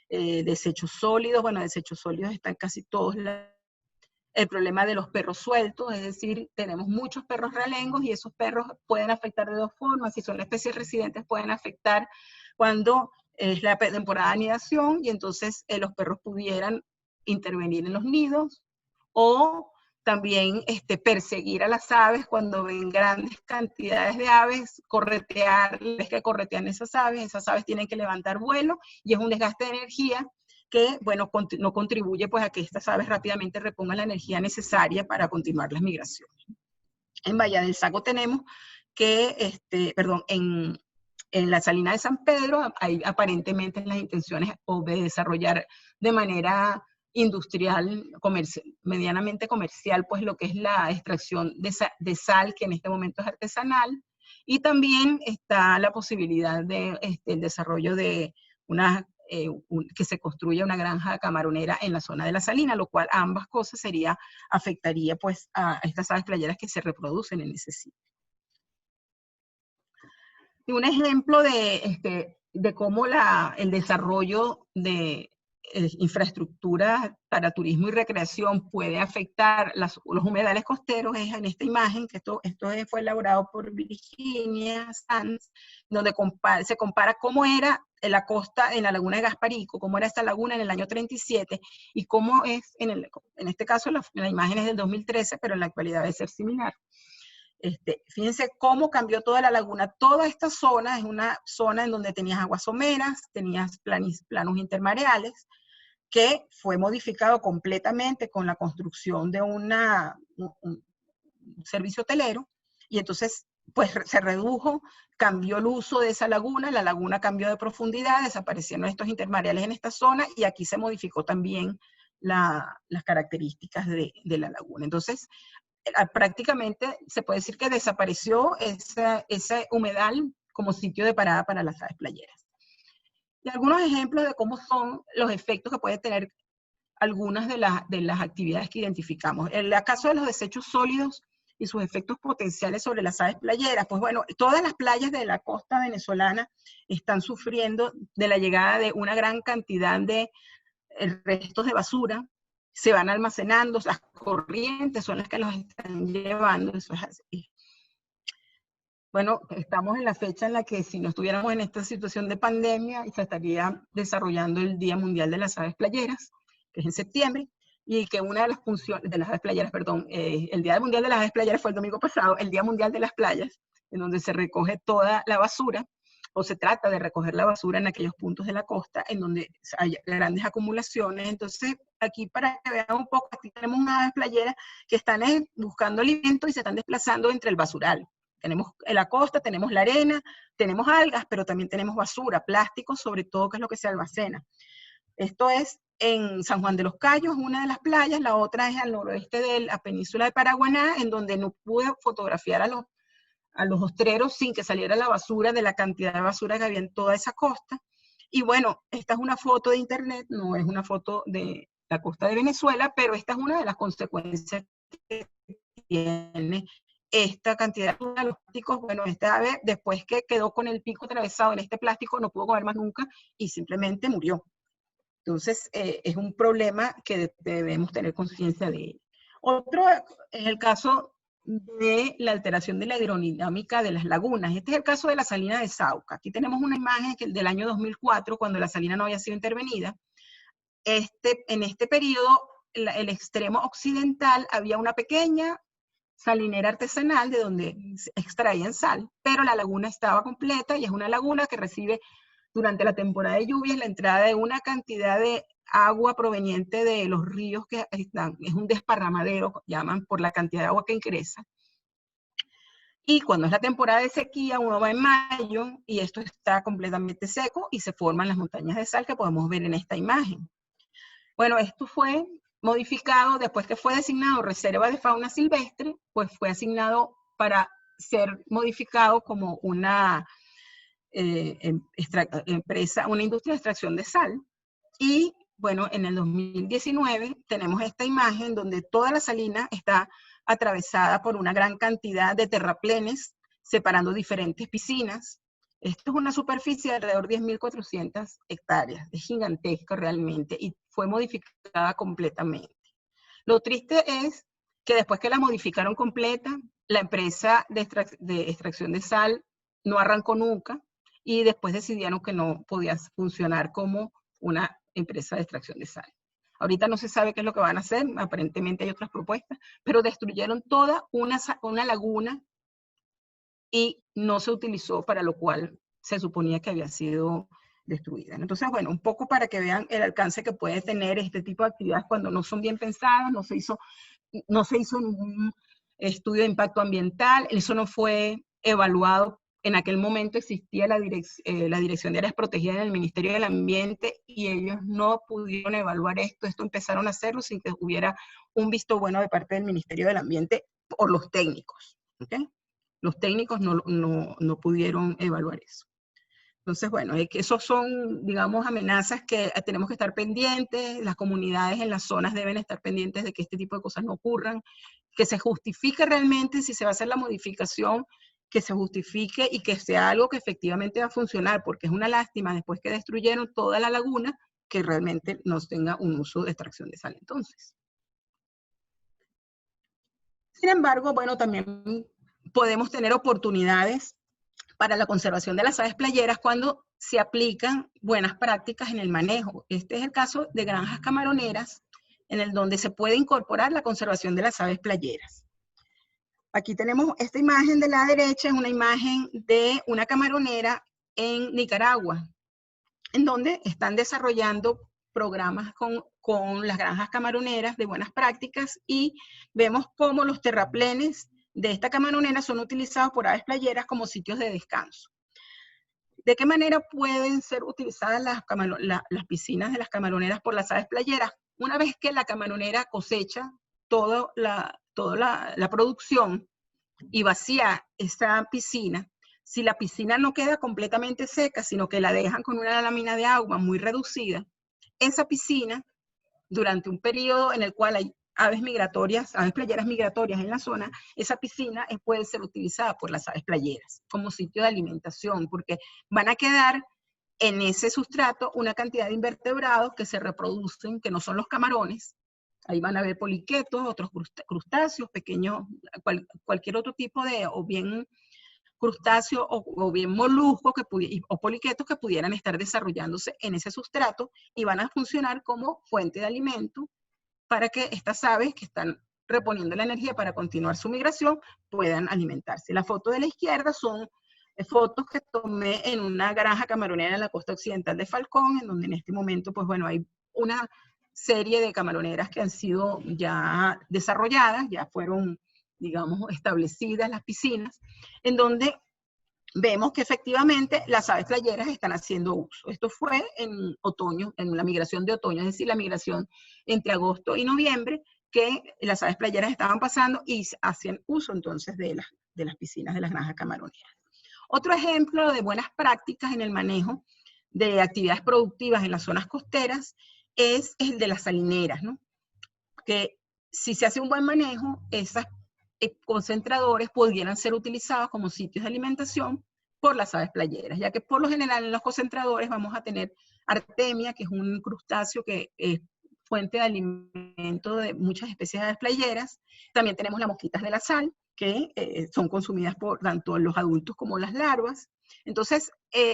desechos sólidos. Bueno, desechos sólidos están casi todos el problema de los perros sueltos, es decir, tenemos muchos perros realengos y esos perros pueden afectar de dos formas. Si son especies residentes, pueden afectar cuando es la temporada de anidación, y entonces los perros pudieran intervenir en los nidos, o también perseguir a las aves cuando ven grandes cantidades de aves, corretear, que corretean esas aves tienen que levantar vuelo, y es un desgaste de energía que, bueno, no contribuye pues a que estas aves rápidamente repongan la energía necesaria para continuar las migraciones. En Bahía del Saco tenemos que, en la Salina de San Pedro, hay aparentemente las intenciones de desarrollar de manera industrial, medianamente comercial, pues lo que es la extracción de sal, que en este momento es artesanal, y también está la posibilidad de el desarrollo de que se construya una granja camaronera en la zona de la Salina, lo cual ambas cosas afectaría pues a estas aves playeras que se reproducen en ese sitio. Y un ejemplo de cómo el desarrollo de infraestructura para turismo y recreación puede afectar los humedales costeros es en esta imagen, que esto fue elaborado por Virginia Sanz, donde se compara cómo era la costa en la laguna de Gasparico, cómo era esta laguna en el año 37, y cómo es, en este caso la imagen es del 2013, pero en la actualidad debe ser similar. Fíjense cómo cambió toda la laguna. Toda esta zona es una zona en donde tenías aguas someras, tenías planos intermareales, que fue modificado completamente con la construcción de un servicio hotelero, y entonces pues se redujo, cambió el uso de esa laguna, la laguna cambió de profundidad, desaparecieron estos intermareales en esta zona, y aquí se modificó también las características de la laguna. Entonces, prácticamente se puede decir que desapareció ese humedal como sitio de parada para las aves playeras. Y algunos ejemplos de cómo son los efectos que puede tener algunas de las actividades que identificamos. En el caso de los desechos sólidos y sus efectos potenciales sobre las aves playeras, pues bueno, todas las playas de la costa venezolana están sufriendo de la llegada de una gran cantidad de restos de basura, se van almacenando, las corrientes son las que los están llevando, eso es así. Bueno, estamos en la fecha en la que si no estuviéramos en esta situación de pandemia, se estaría desarrollando el Día Mundial de las Aves Playeras, que es en septiembre, y que una de las funciones de las aves playeras, perdón, el Día Mundial de las Aves Playeras fue el domingo pasado, el Día Mundial de las Playas, en donde se recoge toda la basura, o se trata de recoger la basura en aquellos puntos de la costa en donde hay grandes acumulaciones. Entonces, aquí para que vean un poco, aquí tenemos unas aves playeras que están buscando alimento y se están desplazando entre el basural. Tenemos la costa, tenemos la arena, tenemos algas, pero también tenemos basura, plástico sobre todo, que es lo que se almacena. Esto es en San Juan de los Cayos, una de las playas, la otra es al noroeste de la península de Paraguaná, en donde no pude fotografiar a los ostreros sin que saliera la basura, de la cantidad de basura que había en toda esa costa. Y bueno, esta es una foto de internet, no es una foto de la costa de Venezuela, pero esta es una de las consecuencias que tiene esta cantidad de los plásticos. Bueno, esta ave, después que quedó con el pico atravesado en este plástico, no pudo comer más nunca y simplemente murió. Entonces, es un problema que debemos tener conciencia de él. Otro es el caso de la alteración de la hidrodinámica de las lagunas. Este es el caso de la salina de Sauca. Aquí tenemos una imagen del año 2004, cuando la salina no había sido intervenida. En este periodo, el extremo occidental, había una pequeña salinera artesanal de donde extraían sal, pero la laguna estaba completa y es una laguna que recibe durante la temporada de lluvias la entrada de una cantidad de agua proveniente de los ríos que están, es un desparramadero, llaman, por la cantidad de agua que ingresa. Y cuando es la temporada de sequía, uno va en mayo y esto está completamente seco y se forman las montañas de sal que podemos ver en esta imagen. Bueno, esto fue modificado después que fue designado reserva de fauna silvestre, pues fue asignado para ser modificado como una empresa, una industria de extracción de sal. Y bueno, en el 2019 tenemos esta imagen donde toda la salina está atravesada por una gran cantidad de terraplenes separando diferentes piscinas. Esto es una superficie de alrededor de 10.400 hectáreas, es gigantesco realmente y fue modificada completamente. Lo triste es que después que la modificaron completa, la empresa de extracción de sal no arrancó nunca y después decidieron que no podía funcionar como una empresa de extracción de sal. Ahorita no se sabe qué es lo que van a hacer, aparentemente hay otras propuestas, pero destruyeron toda una laguna y no se utilizó para lo cual se suponía que había sido destruida. Entonces, bueno, un poco para que vean el alcance que puede tener este tipo de actividades cuando no son bien pensadas, no se hizo ningún estudio de impacto ambiental, eso no fue evaluado. En aquel momento existía la Dirección de Áreas Protegidas en el Ministerio del Ambiente y ellos no pudieron evaluar esto empezaron a hacerlo sin que hubiera un visto bueno de parte del Ministerio del Ambiente por los técnicos, ¿okay? Los técnicos no pudieron evaluar eso. Entonces, bueno, esos son, digamos, amenazas que tenemos que estar pendientes, las comunidades en las zonas deben estar pendientes de que este tipo de cosas no ocurran, que se justifique realmente si se va a hacer la modificación, que se justifique y que sea algo que efectivamente va a funcionar, porque es una lástima después que destruyeron toda la laguna, que realmente no tenga un uso de extracción de sal entonces. Sin embargo, bueno, también podemos tener oportunidades para la conservación de las aves playeras cuando se aplican buenas prácticas en el manejo. Este es el caso de granjas camaroneras, en el donde se puede incorporar la conservación de las aves playeras. Aquí tenemos esta imagen de la derecha, es una imagen de una camaronera en Nicaragua, en donde están desarrollando programas con las granjas camaroneras de buenas prácticas y vemos cómo los terraplenes de esta camaronera son utilizados por aves playeras como sitios de descanso. ¿De qué manera pueden ser utilizadas las piscinas de las camaroneras por las aves playeras? Una vez que la camaronera cosecha toda la producción y vacía esa piscina, si la piscina no queda completamente seca, sino que la dejan con una lámina de agua muy reducida, esa piscina, durante un periodo en el cual hay aves playeras migratorias en la zona, esa piscina puede ser utilizada por las aves playeras como sitio de alimentación, porque van a quedar en ese sustrato una cantidad de invertebrados que se reproducen, que no son los camarones. Ahí van a haber poliquetos, otros crustáceos, pequeños, cualquier otro tipo de, o bien crustáceos o bien moluscos o poliquetos que pudieran estar desarrollándose en ese sustrato y van a funcionar como fuente de alimento para que estas aves que están reponiendo la energía para continuar su migración puedan alimentarse. La foto de la izquierda son fotos que tomé en una granja camaronera en la costa occidental de Falcón, en donde en este momento, pues bueno, hay una serie de camaroneras que han sido ya desarrolladas, ya fueron, digamos, establecidas las piscinas, en donde vemos que efectivamente las aves playeras están haciendo uso. Esto fue en otoño, en la migración de otoño, es decir, la migración entre agosto y noviembre, que las aves playeras estaban pasando y hacían uso entonces de las piscinas de las granjas camaroneras. Otro ejemplo de buenas prácticas en el manejo de actividades productivas en las zonas costeras es el de las salineras, ¿no? Que si se hace un buen manejo, esas concentradores pudieran ser utilizados como sitios de alimentación por las aves playeras, ya que por lo general en los concentradores vamos a tener artemia, que es un crustáceo que es fuente de alimento de muchas especies de aves playeras. También tenemos las mosquitas de la sal, que son consumidas por tanto los adultos como las larvas. Entonces,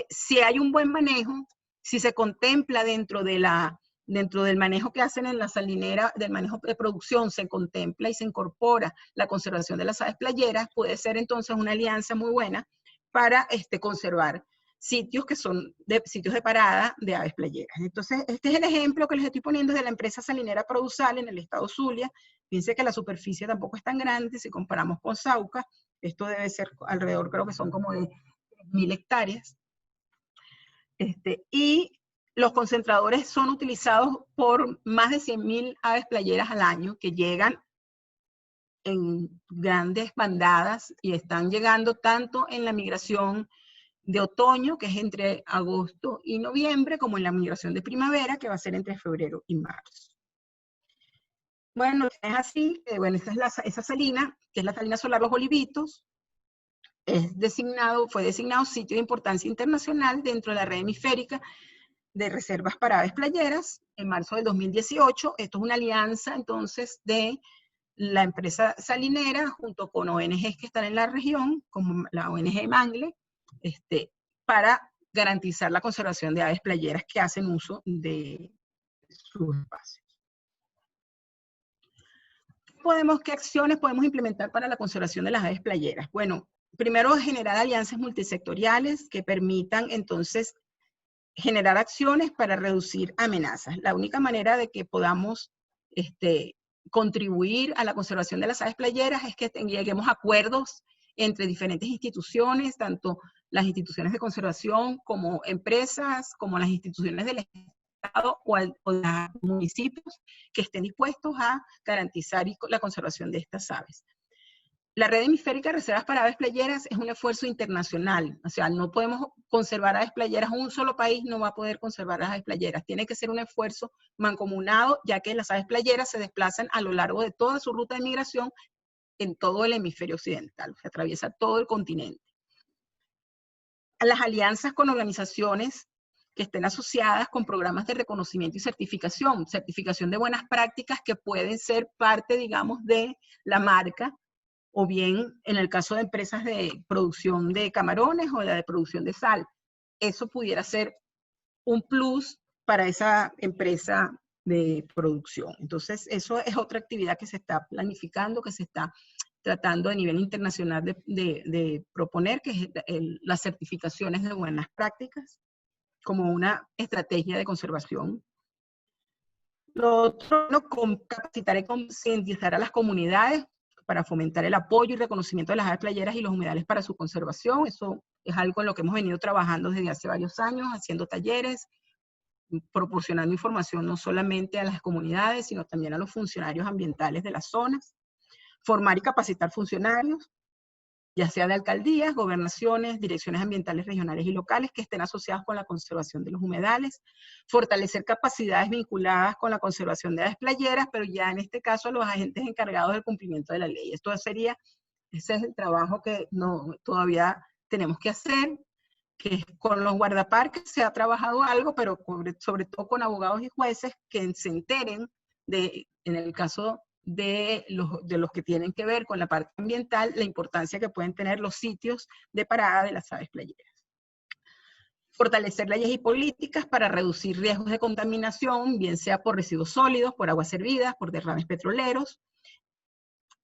si hay un buen manejo, si se contempla dentro del manejo que hacen en la salinera, del manejo de producción, se contempla y se incorpora la conservación de las aves playeras, puede ser entonces una alianza muy buena para conservar sitios que son sitios de parada de aves playeras. Entonces, este es el ejemplo que les estoy poniendo de la empresa salinera Produsal en el estado Zulia. Fíjense que la superficie tampoco es tan grande si comparamos con Sauca. Esto debe ser alrededor, creo que son como de 1000 hectáreas. Y los concentradores son utilizados por más de 100.000 aves playeras al año que llegan en grandes bandadas y están llegando tanto en la migración de otoño, que es entre agosto y noviembre, como en la migración de primavera, que va a ser entre febrero y marzo. Bueno, es así, bueno, esa salina, que es la salina solar Los Olivitos, fue designado sitio de importancia internacional dentro de la red hemisférica de reservas para aves playeras en marzo del 2018. Esto es una alianza entonces de la empresa salinera junto con ONGs que están en la región, como la ONG Mangle, para garantizar la conservación de aves playeras que hacen uso de sus espacios. ¿Qué acciones podemos implementar para la conservación de las aves playeras? Bueno, primero generar alianzas multisectoriales que permitan entonces generar acciones para reducir amenazas. La única manera de que podamos contribuir a la conservación de las aves playeras es que lleguemos a acuerdos entre diferentes instituciones, tanto las instituciones de conservación como empresas, como las instituciones del Estado o los municipios que estén dispuestos a garantizar la conservación de estas aves. La red hemisférica de reservas para aves playeras es un esfuerzo internacional. O sea, no podemos conservar aves playeras. Un solo país no va a poder conservar las aves playeras. Tiene que ser un esfuerzo mancomunado, ya que las aves playeras se desplazan a lo largo de toda su ruta de migración en todo el hemisferio occidental. Se atraviesa todo el continente. Las alianzas con organizaciones que estén asociadas con programas de reconocimiento y certificación de buenas prácticas que pueden ser parte, digamos, de la marca, o bien en el caso de empresas de producción de camarones o de producción de sal. Eso pudiera ser un plus para esa empresa de producción. Entonces, eso es otra actividad que se está planificando, que se está tratando a nivel internacional de proponer, que es las certificaciones de buenas prácticas como una estrategia de conservación. Lo otro, capacitar y concientizar a las comunidades para fomentar el apoyo y reconocimiento de las aves playeras y los humedales para su conservación. Eso es algo en lo que hemos venido trabajando desde hace varios años, haciendo talleres, proporcionando información no solamente a las comunidades, sino también a los funcionarios ambientales de las zonas. Formar y capacitar funcionarios, ya sea de alcaldías, gobernaciones, direcciones ambientales regionales y locales que estén asociadas con la conservación de los humedales, fortalecer capacidades vinculadas con la conservación de aves playeras, pero ya en este caso los agentes encargados del cumplimiento de la ley. Ese es el trabajo que todavía tenemos que hacer, que con los guardaparques se ha trabajado algo, pero sobre todo con abogados y jueces que se enteren en el caso de los que tienen que ver con la parte ambiental, la importancia que pueden tener los sitios de parada de las aves playeras. Fortalecer leyes y políticas para reducir riesgos de contaminación, bien sea por residuos sólidos, por aguas servidas, por derrames petroleros,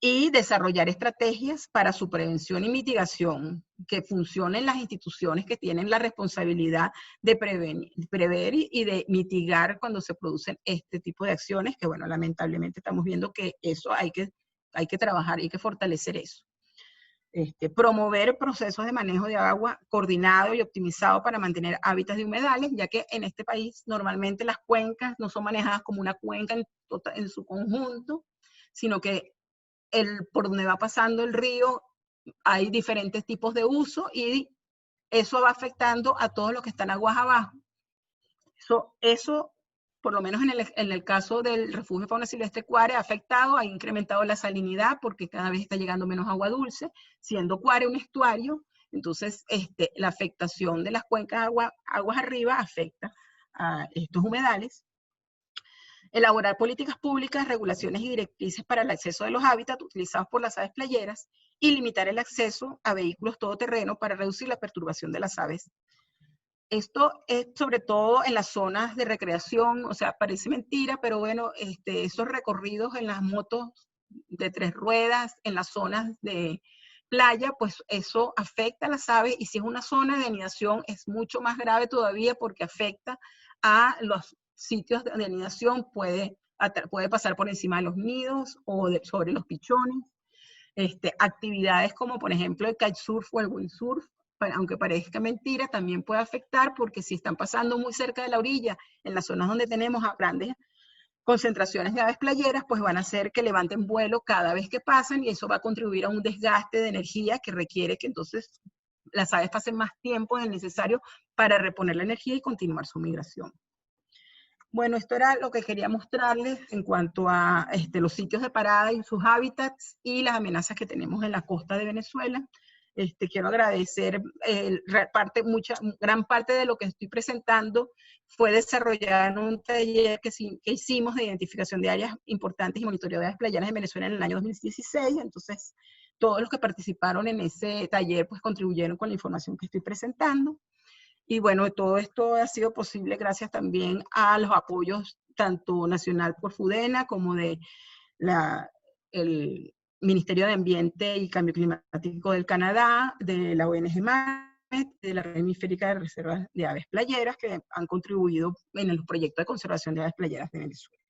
y desarrollar estrategias para su prevención y mitigación, que funcionen las instituciones que tienen la responsabilidad de prever y de mitigar cuando se producen este tipo de acciones, que bueno, lamentablemente estamos viendo que eso hay que trabajar, hay que fortalecer eso. promover procesos de manejo de agua coordinado y optimizado para mantener hábitats de humedales, ya que en este país normalmente las cuencas no son manejadas como una cuenca en su conjunto, sino que por donde va pasando el río hay diferentes tipos de uso y eso va afectando a todos los que están aguas abajo. Eso por lo menos en el caso del Refugio de Fauna Silvestre Cuare, ha afectado, ha incrementado la salinidad porque cada vez está llegando menos agua dulce, siendo Cuare un estuario, entonces la afectación de las cuencas aguas arriba afecta a estos humedales. Elaborar políticas públicas, regulaciones y directrices para el acceso de los hábitats utilizados por las aves playeras y limitar el acceso a vehículos todoterreno para reducir la perturbación de las aves. Esto es sobre todo en las zonas de recreación, o sea, parece mentira, pero bueno, esos recorridos en las motos de 3 ruedas, en las zonas de playa, pues eso afecta a las aves, y si es una zona de anidación es mucho más grave todavía porque afecta a los sitios de anidación, puede pasar por encima de los nidos o sobre los pichones. Actividades como por ejemplo el kitesurf o el windsurf, aunque parezca mentira, también puede afectar porque si están pasando muy cerca de la orilla, en las zonas donde tenemos grandes concentraciones de aves playeras, pues van a hacer que levanten vuelo cada vez que pasan y eso va a contribuir a un desgaste de energía que requiere que entonces las aves pasen más tiempo del necesario para reponer la energía y continuar su migración. Bueno, esto era lo que quería mostrarles en cuanto a los sitios de parada y sus hábitats y las amenazas que tenemos en la costa de Venezuela. Quiero agradecer, gran parte de lo que estoy presentando fue desarrollada en un taller que hicimos de identificación de áreas importantes y monitoreo de áreas playanas en Venezuela en el año 2016. Entonces, todos los que participaron en ese taller pues contribuyeron con la información que estoy presentando. Y bueno, todo esto ha sido posible gracias también a los apoyos tanto nacional por FUDENA como de el Ministerio de Ambiente y Cambio Climático del Canadá, de la ONG MAMET, de la Red Hemisférica de Reservas de Aves Playeras, que han contribuido en el proyecto de conservación de aves playeras de Venezuela.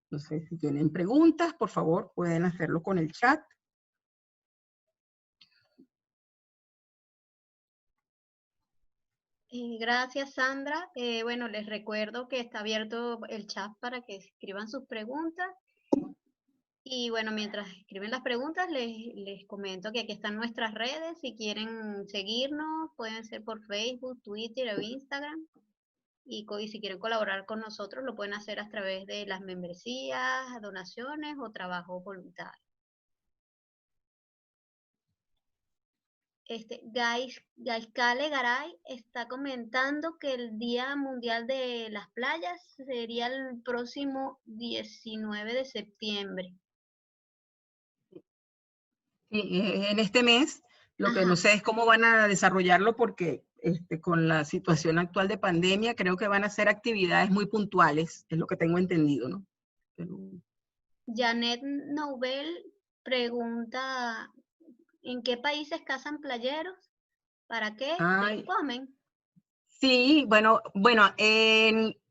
No sé si tienen preguntas, por favor, pueden hacerlo con el chat. Gracias, Sandra. Bueno, les recuerdo que está abierto el chat para que escriban sus preguntas. Y bueno, mientras escriben las preguntas, les comento que aquí están nuestras redes. Si quieren seguirnos, pueden ser por Facebook, Twitter o Instagram. Y si quieren colaborar con nosotros, lo pueden hacer a través de las membresías, donaciones o trabajo voluntario. Gaiskale Garay está comentando que el Día Mundial de las Playas sería el próximo 19 de septiembre. Sí, en este mes, lo que no sé es cómo van a desarrollarlo porque con la situación actual de pandemia creo que van a hacer actividades muy puntuales, es lo que tengo entendido, ¿no? Pero... Janet Noubel pregunta, ¿en qué países cazan playeros? ¿Para qué? ¿Los comen? Sí, bueno,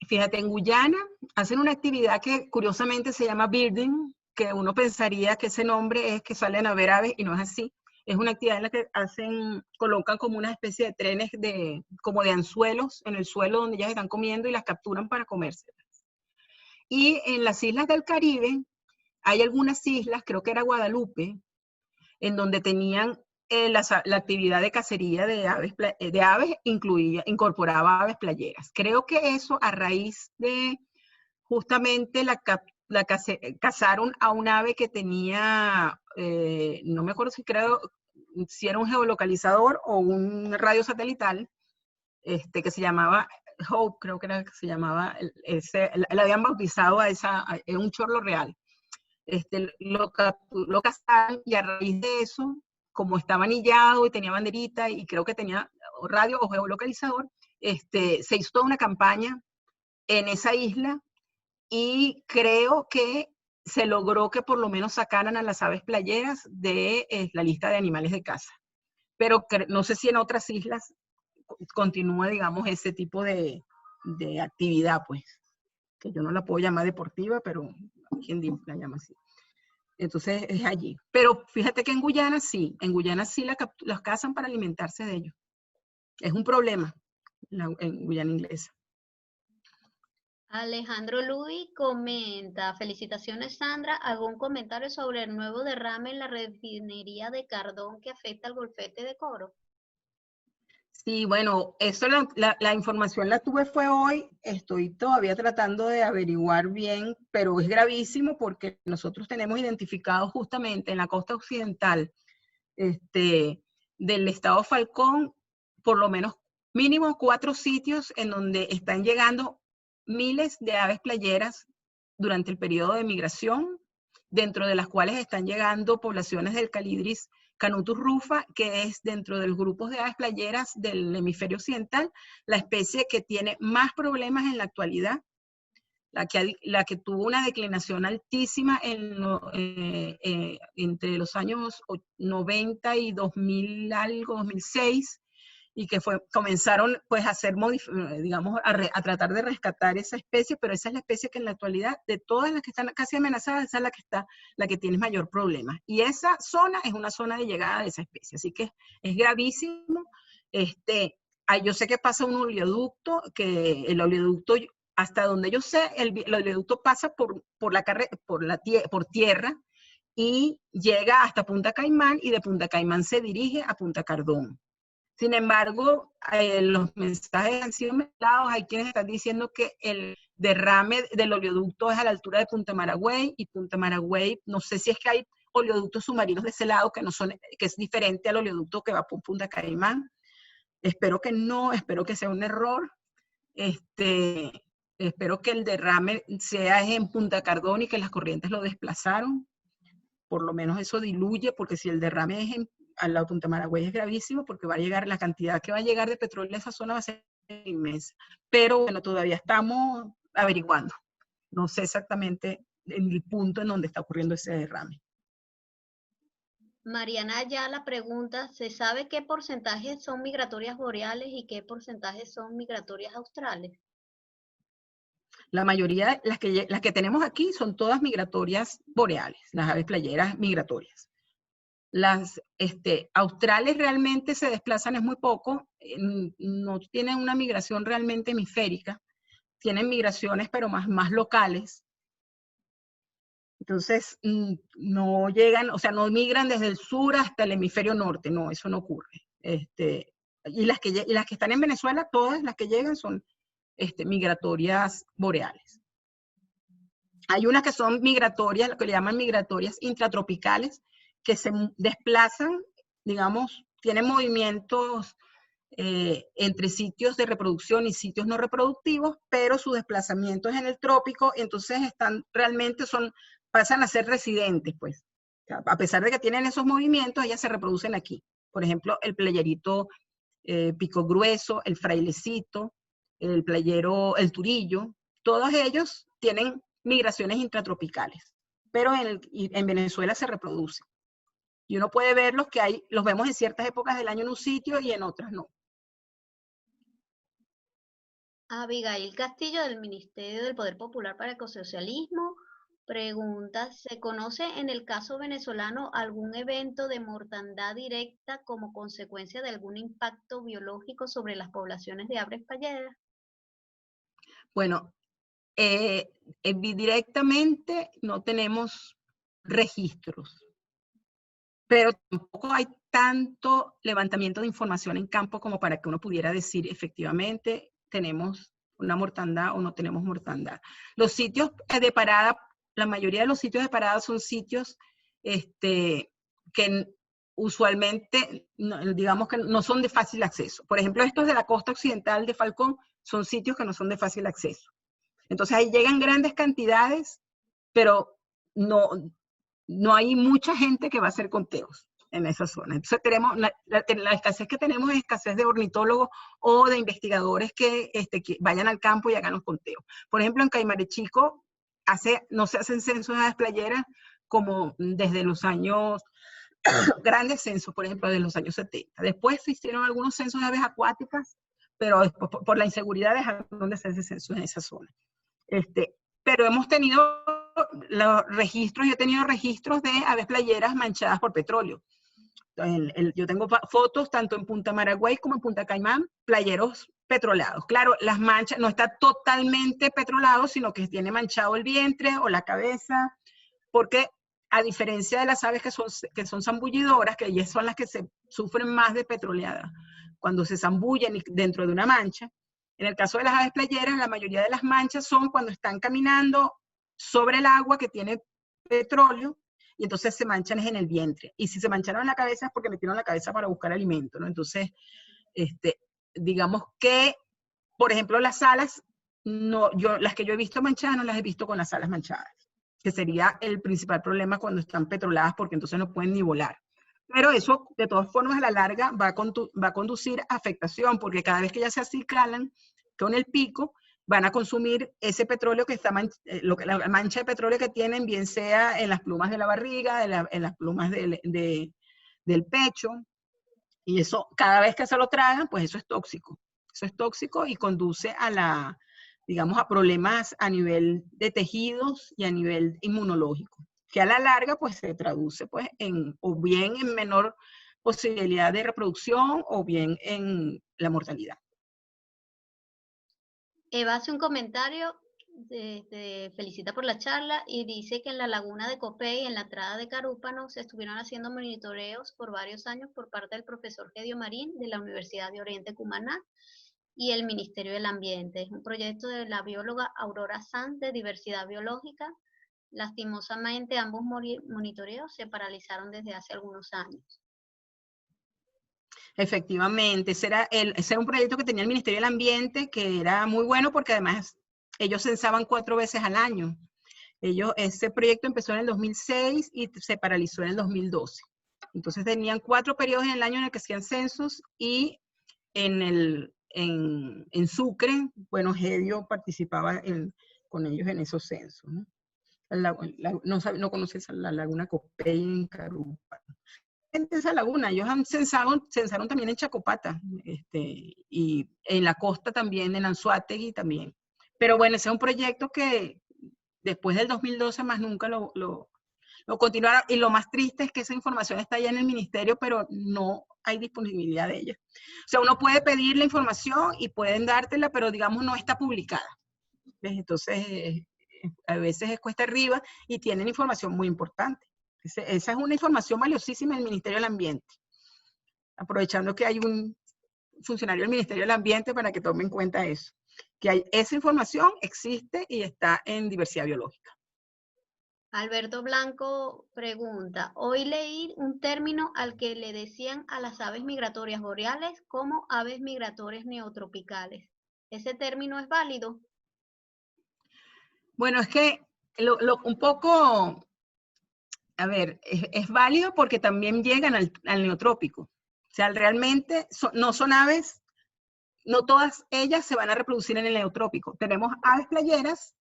fíjate, en Guyana hacen una actividad que curiosamente se llama birding, que uno pensaría que ese nombre es que salen a ver aves y no es así. Es una actividad en la que colocan como una especie de trenes como de anzuelos en el suelo donde ellas están comiendo y las capturan para comérselas. Y en las islas del Caribe hay algunas islas, creo que era Guadalupe, en donde tenían la actividad de cacería de aves incorporaba aves playeras. Creo que eso a raíz de justamente cazaron a un ave que tenía, no me acuerdo si era un geolocalizador o un radio satelital, que se llamaba Hope, creo que era que se llamaba, le habían bautizado a un chorlo real. Lo cazaron y a raíz de eso, como estaba anillado y tenía banderita y creo que tenía radio o geolocalizador, se hizo toda una campaña en esa isla y creo que se logró que por lo menos sacaran a las aves playeras de la lista de animales de caza. Pero no sé si en otras islas continúa, digamos, ese tipo de actividad, pues, que yo no la puedo llamar deportiva, pero quien la llama así. Entonces es allí. Pero fíjate que en Guyana sí las cazan para alimentarse de ellos. Es un problema en Guyana Inglesa. Alejandro Luis comenta, felicitaciones Sandra, hago un comentario sobre el nuevo derrame en la refinería de Cardón que afecta al golfete de Coro. Sí, bueno, eso la información la tuve fue hoy, estoy todavía tratando de averiguar bien, pero es gravísimo porque nosotros tenemos identificado justamente en la costa occidental del estado Falcón, por lo menos mínimo 4 sitios en donde están llegando miles de aves playeras durante el periodo de migración, dentro de las cuales están llegando poblaciones del calidris Canutus rufa, que es dentro de los grupos de aves playeras del hemisferio occidental, la especie que tiene más problemas en la actualidad, la que tuvo una declinación altísima entre los años 90 y 2000 algo, 2006, y que comenzaron pues a hacer, digamos, a tratar de rescatar esa especie, pero esa es la especie que en la actualidad, de todas las que están casi amenazadas, esa es la que tiene mayor problema. Y esa zona es una zona de llegada de esa especie, así que es gravísimo. Yo sé que pasa un oleoducto, que el oleoducto, hasta donde yo sé, el oleoducto pasa por tierra y llega hasta Punta Caimán, y de Punta Caimán se dirige a Punta Cardón. Sin embargo, los mensajes han sido mezclados. Hay quienes están diciendo que el derrame del oleoducto es a la altura de Punta Maragüey, y Punta Maragüey, no sé si es que hay oleoductos submarinos de ese lado que es diferente al oleoducto que va por Punta Caimán. Espero que no, espero que sea un error. Espero que el derrame sea en Punta Cardón y que las corrientes lo desplazaron. Por lo menos eso diluye, porque si el derrame es al lado de Punta Maragüey es gravísimo, porque va a llegar, la cantidad que va a llegar de petróleo a esa zona va a ser inmensa. Pero bueno, todavía estamos averiguando. No sé exactamente el punto en donde está ocurriendo ese derrame. Mariana Ayala pregunta, ¿se sabe qué porcentajes son migratorias boreales y qué porcentajes son migratorias australes? La mayoría, las que tenemos aquí son todas migratorias boreales, las aves playeras migratorias. Las australes realmente se desplazan es muy poco, no tienen una migración realmente hemisférica, tienen migraciones pero más locales. Entonces, no llegan, o sea, no migran desde el sur hasta el hemisferio norte, no, eso no ocurre. Y las que están en Venezuela, todas las que llegan son migratorias boreales. Hay unas que son migratorias, lo que le llaman migratorias intratropicales, que se desplazan, digamos, tienen movimientos entre sitios de reproducción y sitios no reproductivos, pero su desplazamiento es en el trópico, entonces pasan a ser residentes, pues. O sea, a pesar de que tienen esos movimientos, ellas se reproducen aquí. Por ejemplo, el playerito pico grueso, el frailecito, el playero, el turillo, todos ellos tienen migraciones intratropicales, pero en Venezuela se reproducen. Y uno puede verlos los vemos en ciertas épocas del año en un sitio y en otras no. Abigail Castillo, del Ministerio del Poder Popular para el Ecosocialismo, pregunta, ¿se conoce en el caso venezolano algún evento de mortandad directa como consecuencia de algún impacto biológico sobre las poblaciones de aves playeras? Bueno, directamente no tenemos registros, pero tampoco hay tanto levantamiento de información en campo como para que uno pudiera decir efectivamente tenemos una mortandad o no tenemos mortandad. Los sitios de parada, la mayoría de los sitios de parada son sitios que usualmente, digamos que no son de fácil acceso. Por ejemplo, estos de la costa occidental de Falcón son sitios que no son de fácil acceso. Entonces ahí llegan grandes cantidades, pero no hay mucha gente que va a hacer conteos en esa zona. Entonces tenemos, la escasez que tenemos es escasez de ornitólogos o de investigadores que vayan al campo y hagan los conteos. Por ejemplo, en Caimarechico no se hacen censos de aves playeras como desde los años, grandes censos, por ejemplo, de los años 70. Después se hicieron algunos censos de aves acuáticas, pero después, por la inseguridad dejaron de hacerse censos en esa zona. Pero hemos tenido los registros, yo he tenido registros de aves playeras manchadas por petróleo. Yo tengo fotos tanto en Punta Maragüey como en Punta Caimán, playeros petrolados. Claro, las manchas no está totalmente petrolado, sino que tiene manchado el vientre o la cabeza, porque a diferencia de las aves que son zambullidoras, que ellas son las que se sufren más de petroleada, cuando se zambullen dentro de una mancha, en el caso de las aves playeras, la mayoría de las manchas son cuando están caminando sobre el agua que tiene petróleo, y entonces se manchan en el vientre. Y si se mancharon en la cabeza es porque metieron la cabeza para buscar alimento, ¿no? Entonces, digamos que, por ejemplo, las alas, las que yo he visto manchadas no las he visto con las alas manchadas, que sería el principal problema cuando están petroladas, porque entonces no pueden ni volar. Pero eso, de todas formas, a la larga va a conducir a afectación, porque cada vez que ya se acicalan con el pico, van a consumir ese petróleo que está, la mancha de petróleo que tienen, bien sea en las plumas de la barriga, en las plumas del pecho, y eso, cada vez que se lo tragan, pues eso es tóxico. Eso es tóxico y conduce a digamos, a problemas a nivel de tejidos y a nivel inmunológico, que a la larga, pues se traduce, pues, o bien en menor posibilidad de reproducción o bien en la mortalidad. Eva hace un comentario, te felicita por la charla y dice que en la laguna de Copey, en la entrada de Carúpano, se estuvieron haciendo monitoreos por varios años por parte del profesor Gedio Marín de la Universidad de Oriente Cumaná y el Ministerio del Ambiente. Es un proyecto de la bióloga Aurora Sanz de diversidad biológica. Lastimosamente, ambos monitoreos se paralizaron desde hace algunos años. Efectivamente, ese era un proyecto que tenía el Ministerio del Ambiente, que era muy bueno porque además ellos censaban 4 veces al año. Ese proyecto empezó en el 2006 y se paralizó en el 2012. Entonces tenían 4 periodos en el año en el que hacían censos, y en Sucre, bueno, Gedio participaba con ellos en esos censos, ¿no? No conoces la laguna Copey en Carúpano. En esa laguna, ellos censaron también en Chacopata, y en la costa también, en Anzoátegui también. Pero bueno, ese es un proyecto que después del 2012 más nunca lo continuaron, y lo más triste es que esa información está ya en el ministerio, pero no hay disponibilidad de ella. O sea, uno puede pedir la información y pueden dártela, pero digamos no está publicada. ¿Ves? Entonces, a veces es cuesta arriba y tienen información muy importante. Esa es una información valiosísima del Ministerio del Ambiente. Aprovechando que hay un funcionario del Ministerio del Ambiente para que tome en cuenta eso. Que esa información existe y está en diversidad biológica. Alberto Blanco pregunta, hoy leí un término al que le decían a las aves migratorias boreales como aves migratorias neotropicales. ¿Ese término es válido? Bueno, es que un poco, a ver, es válido porque también llegan al neotrópico. O sea, realmente no son aves, no todas ellas se van a reproducir en el neotrópico. Tenemos aves playeras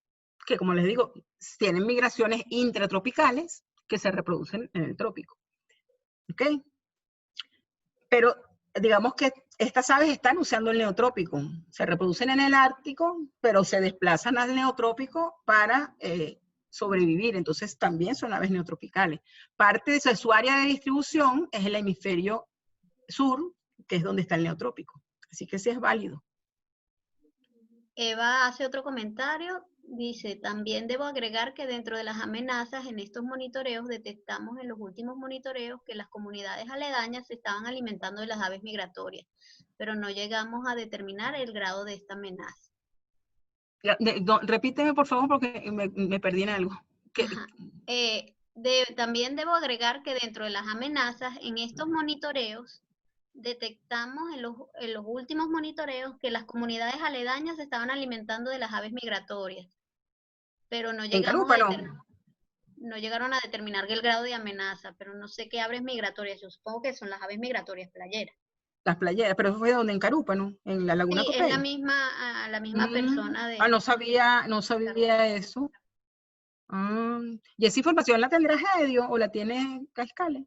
que, como les digo, tienen migraciones intratropicales que se reproducen en el trópico. ¿Ok? Pero digamos que estas aves están usando el neotrópico. Se reproducen en el Ártico, pero se desplazan al neotrópico para sobrevivir. Entonces también son aves neotropicales. Parte de su área de distribución es el hemisferio sur, que es donde está el neotrópico. Así que sí es válido. Eva hace otro comentario, dice, también debo agregar que dentro de las amenazas en estos monitoreos detectamos en los últimos monitoreos que las comunidades aledañas se estaban alimentando de las aves migratorias, pero no llegamos a determinar el grado de esta amenaza. Repíteme, por favor, porque me perdí en algo. También debo agregar que dentro de las amenazas en estos monitoreos detectamos en los últimos monitoreos que las comunidades aledañas se estaban alimentando de las aves migratorias, pero no llegaron a determinar el grado de amenaza, pero no sé qué aves migratorias, yo supongo que son las aves migratorias playeras. Las playeras, pero eso fue donde, en Carúpano, en la laguna Copey. Es la misma persona de... no sabía eso. ¿Y esa información la tendrá Gedio o la tiene Cascales?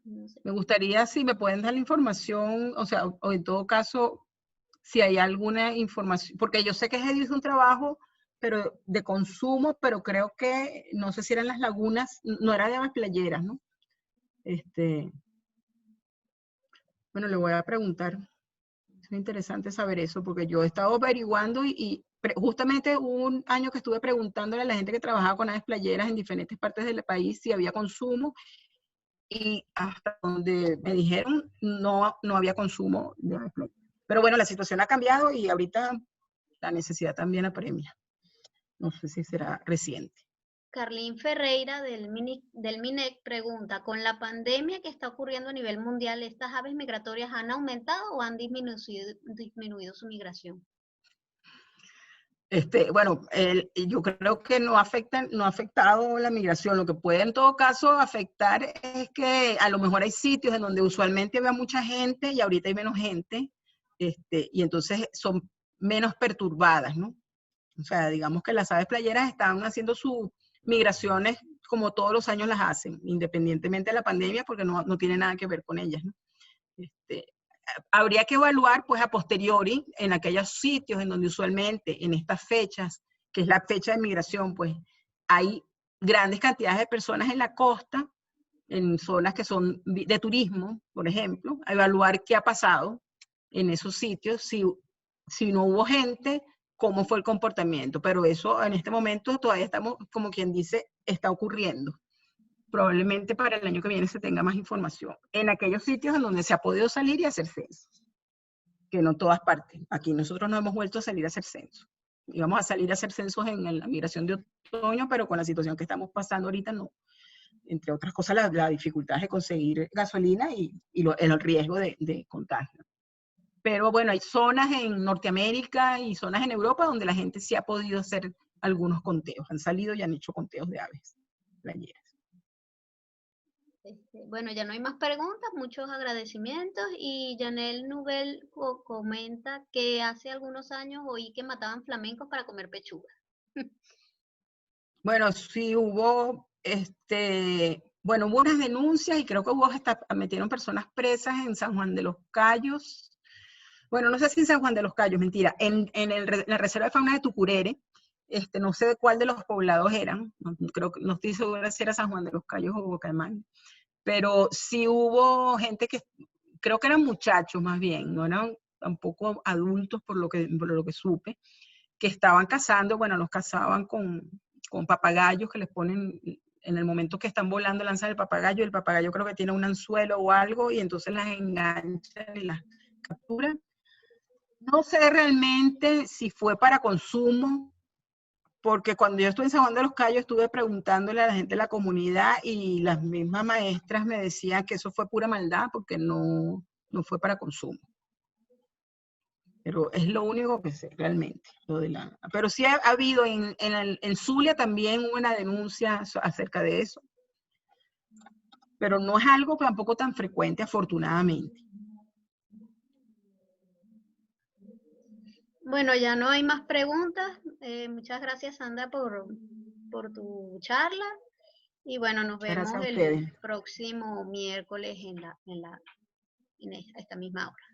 No sé. Me gustaría si me pueden dar la información, o sea, o en todo caso, si hay alguna información, porque yo sé que Gedio hizo un trabajo pero de consumo, pero creo que, no sé si eran las lagunas, no era de aves playeras, ¿no? Bueno, le voy a preguntar. Es interesante saber eso, porque yo he estado averiguando justamente hubo un año que estuve preguntándole a la gente que trabajaba con aves playeras en diferentes partes del país si había consumo, y hasta donde me dijeron no había consumo de aves playeras. Pero bueno, la situación ha cambiado y ahorita la necesidad también apremia. No sé si será reciente. Carlín Ferreira del MINEC pregunta, ¿con la pandemia que está ocurriendo a nivel mundial, estas aves migratorias han aumentado o han disminuido su migración? Bueno, yo creo que no ha afectado la migración. Lo que puede en todo caso afectar es que a lo mejor hay sitios en donde usualmente había mucha gente y ahorita hay menos gente, y entonces son menos perturbadas, ¿no? O sea, digamos que las aves playeras están haciendo sus migraciones como todos los años las hacen, independientemente de la pandemia, porque no tiene nada que ver con ellas, ¿no? Habría que evaluar, pues, a posteriori, en aquellos sitios en donde usualmente, en estas fechas, que es la fecha de migración, pues, hay grandes cantidades de personas en la costa, en zonas que son de turismo, por ejemplo, a evaluar qué ha pasado en esos sitios, si no hubo gente, cómo fue el comportamiento. Pero eso en este momento todavía estamos, como quien dice, está ocurriendo. Probablemente para el año que viene se tenga más información. En aquellos sitios en donde se ha podido salir y hacer censos, que no en todas partes. Aquí nosotros no hemos vuelto a salir a hacer censos. Íbamos a salir a hacer censos en la migración de otoño, pero con la situación que estamos pasando ahorita no. Entre otras cosas, la dificultad de conseguir gasolina y el riesgo de contagio. Pero bueno, hay zonas en Norteamérica y zonas en Europa donde la gente sí ha podido hacer algunos conteos. Han salido y han hecho conteos de aves playeras. Bueno, ya no hay más preguntas, muchos agradecimientos, y Janel Nubel comenta que hace algunos años oí que mataban flamencos para comer pechuga. Bueno, sí hubo, bueno, hubo unas denuncias y creo que metieron personas presas en San Juan de los Cayos. Bueno, no sé si en San Juan de los Cayos, mentira, en la Reserva de Fauna de Tucurere, no sé de cuál de los poblados eran, creo que no estoy segura si era San Juan de los Cayos o Bucaramanga, pero sí hubo gente que, creo que eran muchachos más bien, no eran tampoco adultos por lo que supe, que estaban cazando, bueno, los cazaban con papagayos que les ponen, en el momento que están volando lanzan el papagayo creo que tiene un anzuelo o algo, y entonces las enganchan y las capturan. No sé realmente si fue para consumo, porque cuando yo estuve en San Juan de los Cayos estuve preguntándole a la gente de la comunidad y las mismas maestras me decían que eso fue pura maldad porque no fue para consumo. Pero es lo único que sé realmente. Pero sí ha habido, en Zulia también hubo una denuncia acerca de eso. Pero no es algo tampoco tan frecuente, afortunadamente. Bueno, ya no hay más preguntas. Muchas gracias, Sandra, por tu charla. Y bueno, nos Muchas gracias vemos a el ustedes. próximo miércoles en esta misma hora.